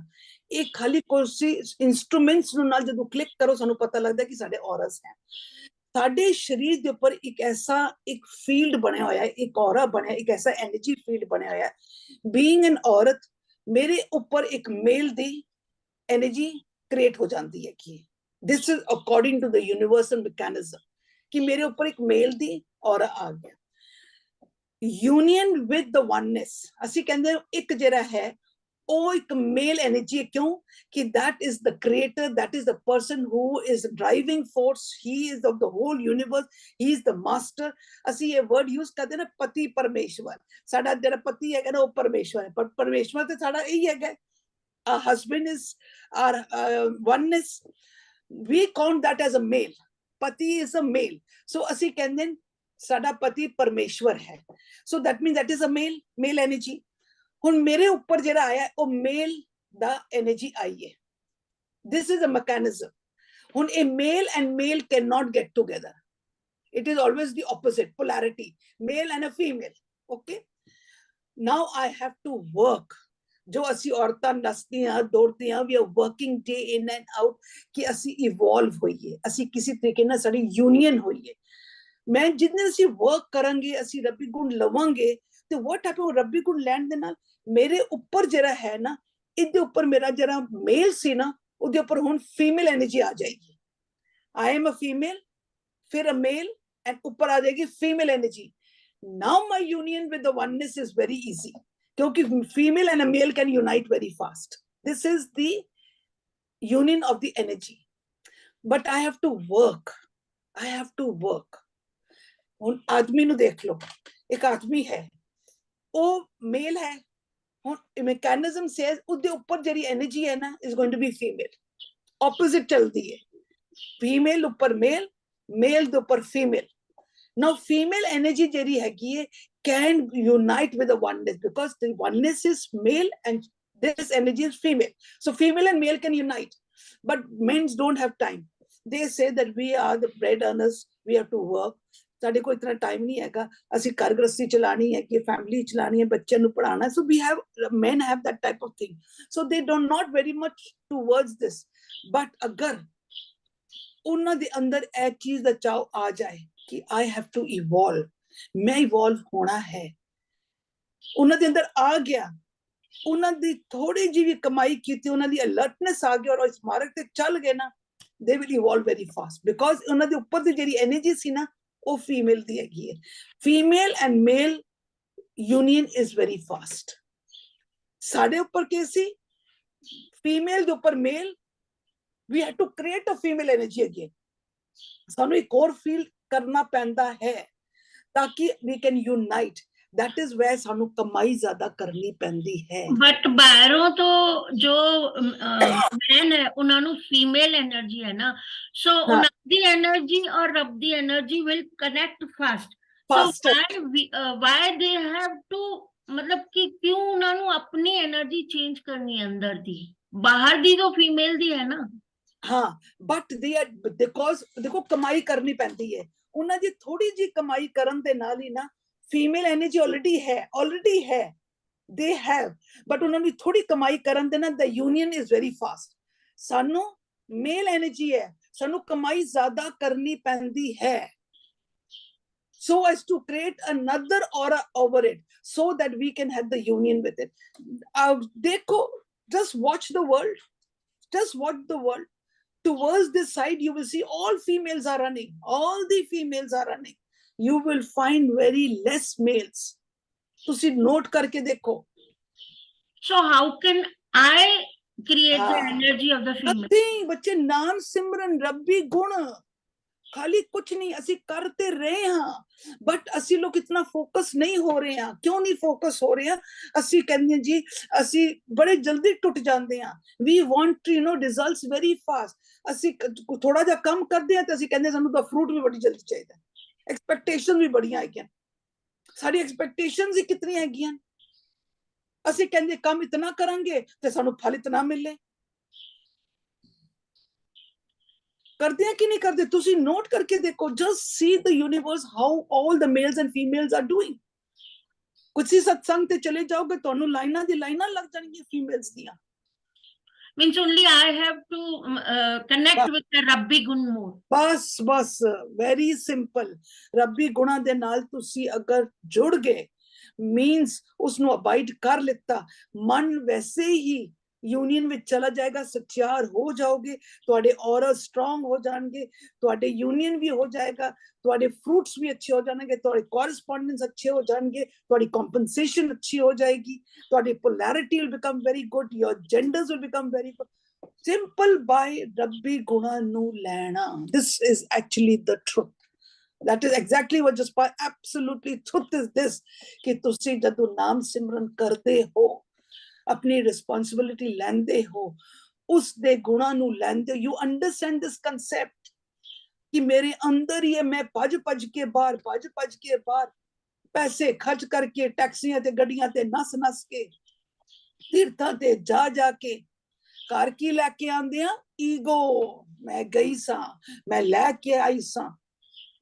ਇਹ ਖਾਲੀ ਕੋਈ ਇੰਸਟਰੂਮੈਂਟਸ ਨੂੰ ਨਾਲ ਜਦੋਂ ਕਲਿੱਕ ਕਰੋ ਸਾਨੂੰ ਪਤਾ ਲੱਗਦਾ ਕਿ ਸਾਡੇ ਔਰਸ ਹੈ। ਸਾਡੇ ਸਰੀਰ ਦੇ ਉੱਪਰ ਇੱਕ ਐਸਾ ਇੱਕ ਫੀਲਡ ਬਣਿਆ ਹੋਇਆ ਹੈ, ਇੱਕ ਔਰਾ ਬਣਿਆ, ਇੱਕ ਐਸਾ એનર્ਜੀ ਫੀਲਡ ਬਣਿਆ ਹੋਇਆ ਹੈ। ਬੀਇੰਗ ਐਨ ਔਰਤ, ਮੇਰੇ ਉੱਪਰ ਇੱਕ ਮੇਲ ਦੀ એનર્ਜੀ ਕ੍ਰੀਏਟ ਹੋ ਜਾਂਦੀ ਹੈ ਕਿ this is according to the universal mechanism ਕਿ ਮੇਰੇ ਉੱਪਰ ਇੱਕ ਮੇਲ ਦੀ ਔਰਾ ਆ ਗਿਆ। ਯੂਨੀਅਨ ਵਿਦ ਦ ਵਨਨੈਸ, ਅਸੀਂ ਕਹਿੰਦੇ ਇੱਕ ਜਿਹੜਾ ਹੈ ਉਹ ਇੱਕ ਮੇਲ એનર્ਜੀ ਹੈ। ਕਿਉਂ ਕਿ that is the creator, that is the person who is driving force, he is of the whole universe, he is the master। ਅਸੀਂ ਇਹ word use ਕਰਦੇ ਨਾ ਪਤੀ ਪਰਮੇਸ਼ਵਰ, ਸਾਡਾ ਜਿਹੜਾ ਪਤੀ ਹੈਗਾ ਨਾ ਉਹ ਪਰਮੇਸ਼ਵਰ ਹੈ, ਪਰ ਪਰਮੇਸ਼ਵਰ ਤੇ ਸਾਡਾ ਇਹੀ ਹੈਗਾ। Our husband is our oneness, we count that as a male, pati is a male, so ਅਸੀਂ ਕਹਿੰਦੇ ਸਾਡਾ ਪਤੀ ਪਰਮੇਸ਼ਵਰ ਹੈ। so that means that is a male energy। ਹੁਣ ਮੇਰੇ ਉੱਪਰ ਜਿਹੜਾ ਆਇਆ ਉਹ ਮੇਲ ਦਾ એનર્ਜੀ ਆਈ ਹੈ। this is a mechanism। ਹੁਣ ਇਹ male and male can not get together, it is always the opposite polarity, male and a female। okay, now I have to work। ਜੋ ਅਸੀਂ ਔਰਤਾਂ ਨੱਚਦੀਆਂ ਦੌੜਦੀਆਂ, we are working day in and out ਕਿ ਅਸੀਂ evolve ਹੋਈਏ, ਅਸੀਂ ਕਿਸੇ ਤਰੀਕੇ ਨਾਲ ਸਾਡੀ ਯੂਨੀਅਨ ਹੋਈਏ। ਮੈਂ ਜਿੰਨੇ ਅਸੀਂ ਵਰਕ ਕਰਾਂਗੇ, ਅਸੀਂ ਰੱਬੀ ਗੁਣ ਲਵਾਂਗੇ ਤੇ what happen, ਰੱਬੀ ਗੁਣ ਲੈਣ ਦੇ ਨਾਲ ਮੇਰੇ ਉੱਪਰ ਜਿਹੜਾ ਹੈ ਨਾ, ਇਹਦੇ ਉੱਪਰ ਮੇਰਾ ਜਿਹੜਾ ਮੇਲ ਸੀ ਨਾ, ਉਹਦੇ ਉੱਪਰ ਹੁਣ ਫੀਮੇਲ એનર્ਜੀ ਆ ਜਾਏਗੀ। I am a female, ਫਿਰ a male and ਉੱਪਰ ਆ ਜਾਏਗੀ female energy. now my union with the oneness is very easy क्योंकि female and a male can unite very fast। this is the union of the energy, but I have to work। ਹੁਣ ਆਦਮੀ ਨੂੰ ਦੇਖ ਲਓ, ਇੱਕ ਆਦਮੀ ਹੈ, ਉਹ ਮੇਲ ਹੈ। ਹੁਣ ਮੈਕੈਨਿਜ਼ਮ ਸੇਜ਼ ਉਹਦੇ ਉੱਪਰ ਜਿਹੜੀ એનર્ਜੀ ਹੈ ਨਾ is going to be female, opposite ਚੱਲਦੀ ਹੈ। ਫੀਮੇਲ ਉੱਪਰ ਮੇਲ, ਮੇਲ ਦੇ ਉੱਪਰ ਫੀਮੇਲ। now female energy ਜਿਹੜੀ ਹੈਗੀ ਹੈ can unite with the oneness because the oneness is male and this energy is female, so female and male can unite, but men don't have time। they say that we are the bread earners, we have to work। ਸਾਡੇ ਕੋਲ ਇਤਨਾ time ਨਹੀਂ ਹੈਗਾ, ਅਸੀਂ ਘਰ ਗ੍ਰਸਤੀ ਚਲਾਣੀ ਹੈ ਕਿ family ਚਲਾਣੀ ਹੈ, ਬੱਚਿਆਂ ਨੂੰ ਪੜਾਉਣਾ। so we have, men have that type of thing, so they do not very much towards this। but ਅਗਰ ਉਹਨਾਂ ਦੇ ਅੰਦਰ ਇਹ ਚੀਜ਼ ਦਾ ਚਾਅ ਆ ਜਾਏ ਕਿ I have to evolve, ਮੈਂ ਇਵੋਲਵ ਹੋਣਾ ਹੈ, ਉਹਨਾਂ ਦੇ ਅੰਦਰ ਆ ਗਿਆ, ਉਹਨਾਂ ਦੀ ਥੋੜੀ ਜਿਹੀ ਵੀ ਕਮਾਈ ਕੀਤੀ, ਉਹਨਾਂ ਦੀ ਅਲਰਟਨੈਸ ਆ ਗਈ ਔਰ ਇਸ ਮਾਰਗ ਤੇ ਚੱਲ ਗਏ ਨਾ, they will evolve very fast because ਉਹਨਾਂ ਦੇ ਉੱਪਰ ਦੀ ਜਿਹੜੀ એનર્ਜੀ ਸੀ ਨਾ ਉਹ ਫੀਮੇਲ ਦੀ ਹੈਗੀ ਹੈ। Female and male union is very fast. ਸਾਡੇ ਉੱਪਰ ਕੀ ਸੀ, ਫੀਮੇਲ ਦੇ ਉੱਪਰ ਮੇਲ, we had to create a female energy again। ਸਾਨੂੰ ਇੱਕ ਹੋਰ ਫੀਲ ਕਰਨਾ ਪੈਂਦਾ ਹੈ ਤਾਂ ਕਿ we can unite। that is where ਸਾਨੂੰ ਕਮਾਈ ਜ਼ਿਆਦਾ ਕਰਨੀ ਪੈਂਦੀ ਹੈ। ਬਟ ਬਾਹਰੋਂ ਤੋਂ ਜੋ ਮੈਨ ਹੈ ਉਹਨਾਂ ਨੂੰ ਫੀਮੇਲ એનર્ਜੀ ਹੈ ਨਾ, ਸੋ ਉਹਨਾਂ ਦੀ એનર્ਜੀ ਔਰ ਰੱਬ ਦੀ energy will connect fast. So why they have to, ਮਤਲਬ ਕਿ ਕਿਉਂ ਉਹਨਾਂ ਨੂੰ ਆਪਣੀ એનર્ਜੀ ਚੇਂਜ ਕਰਨੀ ਅੰਦਰ ਦੀ, ਬਾਹਰ ਦੀ ਤਾਂ ਫੀਮੇਲ ਦੀ ਹੈ ਨਾ। ਹਾਂ, ਬਟ ਦੇ ਆਰ ਬਿਕੋਜ਼ ਦੇਖੋ ਕਮਾਈ ਕਰਨੀ ਪੈਂਦੀ ਹੈ, ਉਹਨਾਂ ਦੀ ਥੋੜੀ ਜਿਹੀ ਕਮਾਈ ਕਰਨ ਦੇ ਨਾਲ ਹੀ ਨਾ ਫੀਮੇਲ એનર્ਜੀ ਆਲਰੇਡੀ ਹੈ they have, but ਉਹਨਾਂ ਨੂੰ ਥੋੜੀ ਕਮਾਈ ਕਰਨ ਦੇ ਨਾਲ the union is very fast. ਸਾਨੂੰ male energy ਹੈ, ਸਾਨੂੰ ਕਮਾਈ ਜ਼ਿਆਦਾ ਕਰਨੀ ਪੈਂਦੀ ਹੈ, so as to create another aura over it, so that we can have the union with it. Dekho, just watch the world. Just watch the world. Towards this side, you will see all females are running. All the females are running. You will find very less males. तुसी note करके देखो. So how can I create the energy of the female? Nothing. बच्चे नाम सिमरन रब्बी गुण खाली कुछ नहीं ਅਸੀਂ करते रहे ਹਾਂ, बट ਅਸੀਂ लोग इतना फोकस नहीं हो रहे हैं. क्यों नहीं फोकस हो रहे हैं? ਅਸੀਂ ਕਹਿੰਦੇ जी ਅਸੀਂ बड़े जल्दी टुट ਜਾਂਦੇ ਹਾਂ. We want to, you know, results very fast. ਅਸੀਂ ਥੋੜਾ ਜਿਹਾ ਕੰਮ ਕਰਦੇ ਹਾਂ ਤੇ ਅਸੀਂ ਕਹਿੰਦੇ ਸਾਨੂੰ ਤਾਂ ਫਰੂਟ ਵੀ ਬੜੀ ਜਲਦੀ ਚਾਹੀਦਾ. ਐਕਸਪੈਕਟੇਸ਼ਨ ਵੀ ਬੜੀਆਂ ਹੈਗੀਆਂ. ਸਾਡੀ ਐਕਸਪੈਕਟੇਸ਼ਨਸ ਹੀ ਕਿਤਨੀਆਂ ਹੈਗੀਆਂ. ਅਸੀਂ ਕਹਿੰਦੇ ਕੰਮ ਇਤਨਾ ਕਰਾਂਗੇ ਤੇ ਸਾਨੂੰ ਫਲ ਇਤਨਾ ਮਿਲੇ. करते हैं कि नहीं करते? तुसी नोट करके देखो. Just see the universe, how all the males and females are doing. कुछ ही सत्संग ते चले जाओगे तो अनु लाइना दी लाइना लग जाएंगी females दियां. Means only I have to connect with the Rabbi Gun more. बस very simple. रब्बी गुणा दे नाल तुसी अगर जुड़ गए, means उसनु abide कर लेता, मन वैसे ही यूनियन में चला जाएगा. सच्चार हो जाओगे, ਤੁਹਾਡੇ ਔਰਾ स्ट्रांग हो जाएंगे, ਤੁਹਾਡੇ यूनियन भी हो जाएगा, ਤੁਹਾਡੇ फ्रूट्स भी अच्छे हो जाएंगे, ਤੁਹਾਡੇ correspondence अच्छे हो जाएंगे, ਤੁਹਾਡੀ compensation अच्छी हो जाएगी, ਤੁਹਾਡੀ polarity will become very good, your genders will become very good. Simple by Rabbi Guna nu lena. This is actually the truth. That is exactly what just by absolutely truth is this, कि ਤੁਸੀਂ ਜਦੋਂ ਨਾਮ ਸਿਮਰਨ ਕਰਦੇ ਹੋ, अपनी responsibility लेंदे हो, उस दे गुणा नू लेंदे हो. You understand this concept कि मेरे अंदर ही है, मैं भज के बाहर पैसे खर्च करके टैक्सियां ते गड्डियां ते नस के तीर्थां ते जा के घर की लैके आंदे आ ईगो. मैं गई सा, मैं लैके आई सा.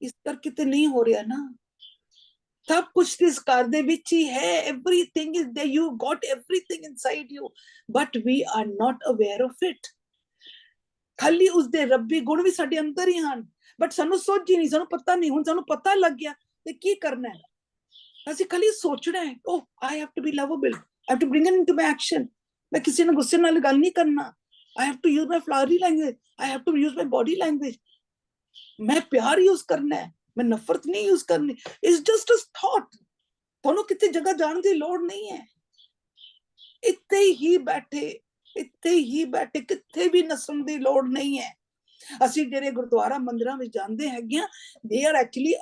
इस करके ते नहीं हो रहा ना. सब कुछ इस घर दे विच ही है. Everything is there. You got everything inside you, but we are not aware of it. खाली उस दे रब्बी गुण भी साडे अंदर ही हैं, बट सानू सोच ही नहीं, सानू पता नहीं. हुण सानू पता लग गया ते की करना है. ਅਸੀਂ खाली सोचना है, oh I have to be lovable, I have to bring it into my action. मैं किसी ने गुस्से नाल गल नहीं करना. I have to use my flowery language, I have to use my body language. मैं प्यार यूज करना है, मैं नफरत नहीं यूज करनी. It's just a thought. ਤੁਹਾਨੂੰ ਕਿਤੇ ਜਗ੍ਹਾ ਜਾਣ ਦੀ ਲੋੜ ਨਹੀਂ ਹੈ. ਇੱਥੇ ਹੀ ਬੈਠੇ ਕਿਤੇ ਵੀ ਨਸਣ ਦੀ ਲੋੜ ਨਹੀਂ ਹੈ. ਅਸੀਂ ਜਿਹੜੇ ਗੁਰਦੁਆਰਾ ਮੰਦਿਰਾਂ ਵਿੱਚ ਜਾਂਦੇ ਹੈਗੇ ਆ, ਦੇ ਆਰ ਐਕਚੁਅਲੀ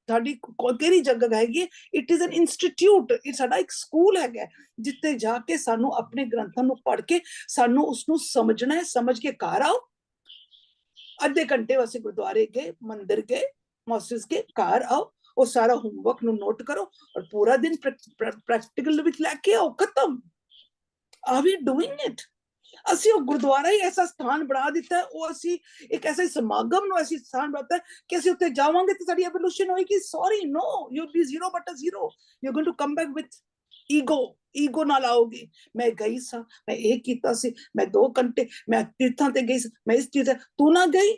ਸਾਡੀ ਕਿਹੜੀ ਜਗ੍ਹਾ ਹੈਗੀ, ਇਟ ਇਜ਼ ਐਨ ਇੰਸਟੀਟਿਊਟ. ਇਹ ਸਾਡਾ ਇੱਕ ਸਕੂਲ ਹੈਗਾ ਜਿੱਥੇ ਜਾ ਕੇ ਸਾਨੂੰ ਆਪਣੇ ਗ੍ਰੰਥਾਂ ਨੂੰ ਪੜ੍ਹ ਕੇ ਸਾਨੂੰ ਉਸਨੂੰ ਸਮਝਣਾ ਹੈ. ਸਮਝ ਕੇ ਘਰ ਆਓ, ਅੱਧੇ ਘੰਟੇ ਵਾਸਤੇ ਗੁਰਦੁਆਰੇ ਗਏ, ਮੰਦਿਰ ਗਏ, ਮੌਸਸ ਗਏ, ਘਰ ਆਓ, ਉਹ ਸਾਰਾ ਹੋਮਵਰਕ ਨੂੰ ਨੋਟ ਕਰੋ ਔਰ ਪੂਰਾ ਦਿਨ ਪ੍ਰੈਕਟੀਕਲ ਵਿੱਚ ਲੈ ਕੇ ਆਓ. ਖਤਮ. Are we doing it? ਅਸੀਂ ਉਹ ਗੁਰਦੁਆਰਾ ਹੀ ਐਸਾ ਸਥਾਨ ਬਣਾ ਦਿੱਤਾ, ਉਹ ਅਸੀਂ ਇੱਕ ਐਸਾ ਸਮਾਗਮ ਨੂੰ ਐਸੀ ਸਥਾਨ ਬਣਾਤਾ ਕਿ ਅਸੀਂ ਉੱਥੇ ਜਾਵਾਂਗੇ ਤੇ ਸਾਡੀ ਐਵੋਲੂਸ਼ਨ ਹੋਏਗੀ. Sorry, no, you be zero but zero. You going to come back with ego ਨਾਲ ਆਓਗੇ. ਮੈਂ ਗਈ ਸਾਂ, ਮੈਂ ਇਹ ਕੀਤਾ ਸੀ, ਮੈਂ 2 ਘੰਟੇ ਮੈਂ ਤੀਰਥਾਂ ਤੇ ਗਈ, ਮੈਂ ਇਸ ਚੀਜ਼ ਤੂੰ ਨਾ ਗਈ.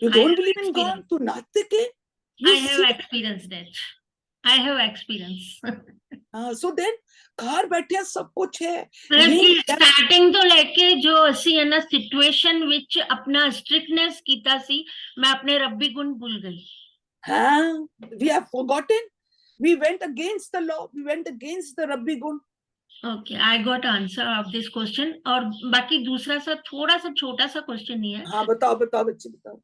You don't believe in God? तू नाते के? I have experienced that. I have experienced. So then घर बैठे सब कुछ है. स्टार्टिंग तो लेके जो ਅਸੀਂ ਹੈ ਨਾ ਸਿਚੁਏਸ਼ਨ ਵਿੱਚ ਆਪਣਾ ਸਟ੍ਰਿਕਟਨੈਸ ਕੀਤਾ ਸੀ, ਮੈਂ ਆਪਣੇ ਰੱਬੀ ਗੁਣ ਭੁੱਲ ਗਈ. We have forgotten. We went against the law. We went against the Rabbi gun. Okay, I got answer of this question. और बाकी दूसरा सा थोड़ा सा छोटा सा क्वेश्चन ही है. हाँ बताओ बच्चे बताओ.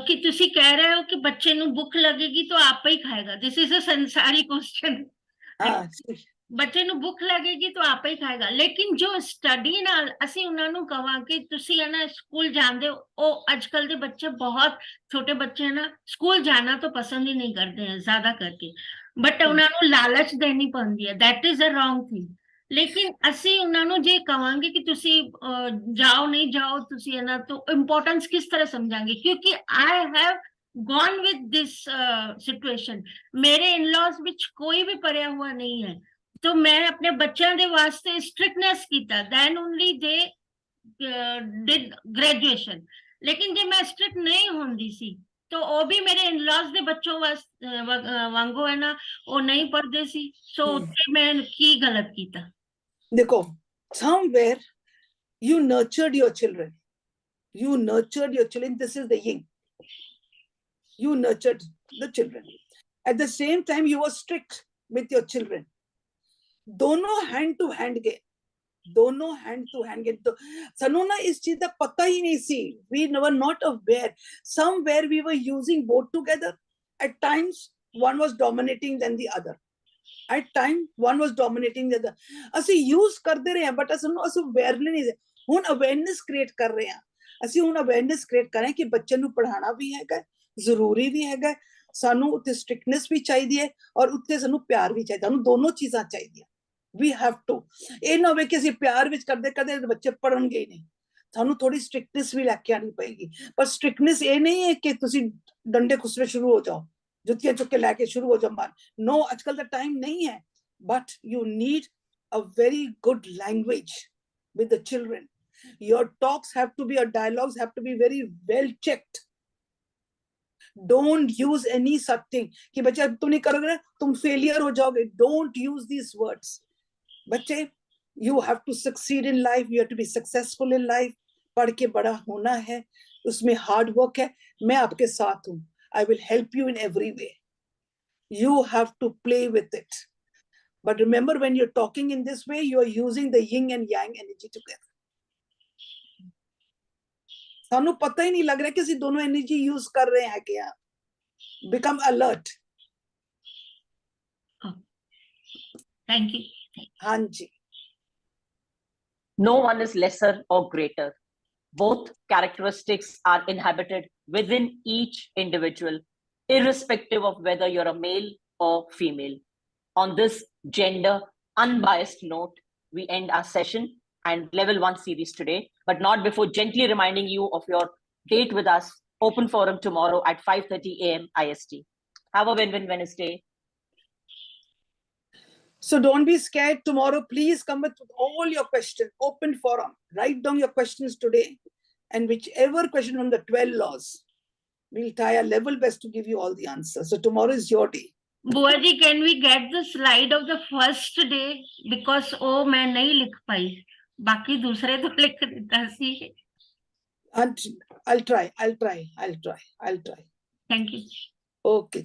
कि ਤੁਸੀਂ ਕਹਿ ਰਹੇ ਹੋ ਕਿ ਬੱਚੇ ਨੂੰ ਭੁੱਖ ਲੱਗੇਗੀ ਤਾਂ ਆਪੇ ਹੀ ਖਾਏਗਾ. ਦਿਸ ਇਜ਼ ਅ ਸੰਸਾਰੀ ਕੁਐਸਚਨ. ਬੱਚੇ ਨੂੰ ਭੁੱਖ ਲੱਗੇਗੀ ਤਾਂ ਆਪੇ ਹੀ ਖਾਏਗਾ. ਲੇਕਿਨ ਜੋ ਸਟੱਡੀ ਨਾਲ ਅਸੀਂ ਉਹਨਾਂ ਨੂੰ ਕਹਾਂ ਕਿ ਤੁਸੀਂ ਹੈ ਨਾ ਸਕੂਲ ਜਾਂਦੇ ਹੋ, ਉਹ ਅੱਜ ਕੱਲ ਦੇ ਬੱਚੇ ਬਹੁਤ ਛੋਟੇ ਬੱਚੇ ਨਾ ਸਕੂਲ ਜਾਣਾ ਤਾਂ ਪਸੰਦ ਹੀ ਨਹੀਂ ਕਰਦੇ ਹੈ ਜ਼ਿਆਦਾ ਕਰਕੇ, ਬਟ ਉਹਨਾਂ ਨੂੰ ਲਾਲਚ ਦੇਣੀ ਪੈਂਦੀ ਹੈ. That is a wrong thing. ਲੇਕਿਨ ਅਸੀਂ ਉਹਨਾਂ ਨੂੰ ਜੇ ਕਹਾਂਗੇ ਕਿ ਤੁਸੀਂ ਜਾਓ ਨਹੀਂ ਜਾਓ, ਤੁਸੀਂ ਇਹਨਾਂ ਤੋਂ ਇੰਪੋਰਟੈਂਸ ਕਿਸ ਤਰ੍ਹਾਂ ਸਮਝਾਂਗੇ? ਕਿਉਂਕਿ I have gone with this situation. मेरे in-laws ਵਿੱਚ ਕੋਈ ਵੀ ਪਰਿਆ हुआ नहीं है, तो मैं अपने बच्चों ਦੇ ਵਾਸਤੇ strictness ਕੀਤਾ, then only they did graduation. लेकिन ਜੇ मैं strict नहीं ਹੁੰਦੀ ਸੀ तो ਉਹ ਵੀ ਮੇਰੇ in-laws ਦੇ ਬੱਚੋਂ ਵਾਂਗੂ ਹੈ ਨਾ, ਉਹ ਨਹੀਂ ਪੜ੍ਹਦੇ ਸੀ, ਸੋ ਉੱਥੇ ਮੈਂ ਕੀ ਗਲਤ ਕੀਤਾ? देखो, somewhere you nurtured your children. You nurtured your children. This is the yin. You nurtured the children. At the same time, you were strict with your children. दोनों hand to hand गए, दोनों hand to hand गए. तो सानू ना इस चीज का पता ही नहीं सी. We were not aware. Somewhere we were using both together. At times, one was dominating than the other. At time, one was dominating the other. ਅਸੀਂ use ਕਰਦੇ ਰਹੇ ਹਾਂ, but ਅਸੀਂ aware ਨਹੀਂ. ਹੁਣ awareness create ਕਰ ਰਹੇ ਹਾਂ. ਅਸੀਂ ਹੁਣ awareness create ਕਰ ਰਹੇ ਹਾਂ ਕਿ ਬੱਚੇ ਨੂੰ ਪੜ੍ਹਾਉਣਾ ਵੀ ਹੈਗਾ, ਜ਼ਰੂਰੀ ਵੀ ਹੈਗਾ, ਸਾਨੂੰ ਉੱਤੇ strictness ਵੀ ਚਾਹੀਦੀ ਹੈ ਔਰ ਉੱਤੇ ਸਾਨੂੰ ਪਿਆਰ ਵੀ ਚਾਹੀਦਾ. ਸਾਨੂੰ ਦੋਨੋਂ ਚੀਜ਼ਾਂ ਚਾਹੀਦੀਆਂ. We have to. ਇਹ ਨਾ ਹੋਵੇ ਕਿ ਅਸੀਂ ਪਿਆਰ ਵਿੱਚ ਕਰਦੇ ਕਰਦੇ ਬੱਚੇ ਪੜ੍ਹਨਗੇ ਹੀ ਨਹੀਂ. ਸਾਨੂੰ ਥੋੜੀ strictness ਵੀ ਲੈ ਕੇ ਆਣੀ ਪਏਗੀ. ਪਰ strictness ਇਹ ਨਹੀਂ ਹੈ ਕਿ ਤੁਸੀਂ ਡੰਡੇ ਖੁਸਰੇ ਸ਼ੁਰੂ ਹੋ ਜਾਓ, जुतियां चुक के लाके शुरू हो जाओ मार. No, आजकल the time नहीं है. But you need a very good language with the children. Your talks have to be, your dialogues have to be very well checked. Don't use any such thing कि बच्चे तुम नहीं करोगे तुम failure हो जाओगे. Don't use these words. बच्चे, you have to succeed in life. You have to be successful in life. पढ़ के बड़ा होना है, उसमें hard work है. मैं आपके साथ हूँ. I will help you in every way. You have to play with it. But remember, when you're talking in this way, you are using the yin and yang energy together. सानू पता ही नहीं लग रहा कि ਅਸੀਂ दोनों energy use कर रहे हैं क्या. Become alert. Thank you. हाँ जी. No one is lesser or greater. Both characteristics are inhabited within each individual, irrespective of whether you're a male or female. On this gender unbiased note, we end our session and level 1 series today, but not before gently reminding you of your date with us, open forum tomorrow at 5:30 a.m. IST. Have a win-win Wednesday. So don't be scared. Tomorrow, please come with all your questions. Open forum. Write down your questions today. And whichever question from the 12 laws, we'll try our level best to give you all the answers. So tomorrow is your day. Buaji, can we get the slide of the first day? Because oh, मैं नहीं लिख पाई. बाकी दूसरे तो लिख देता सी. And I'll try. Thank you. Okay.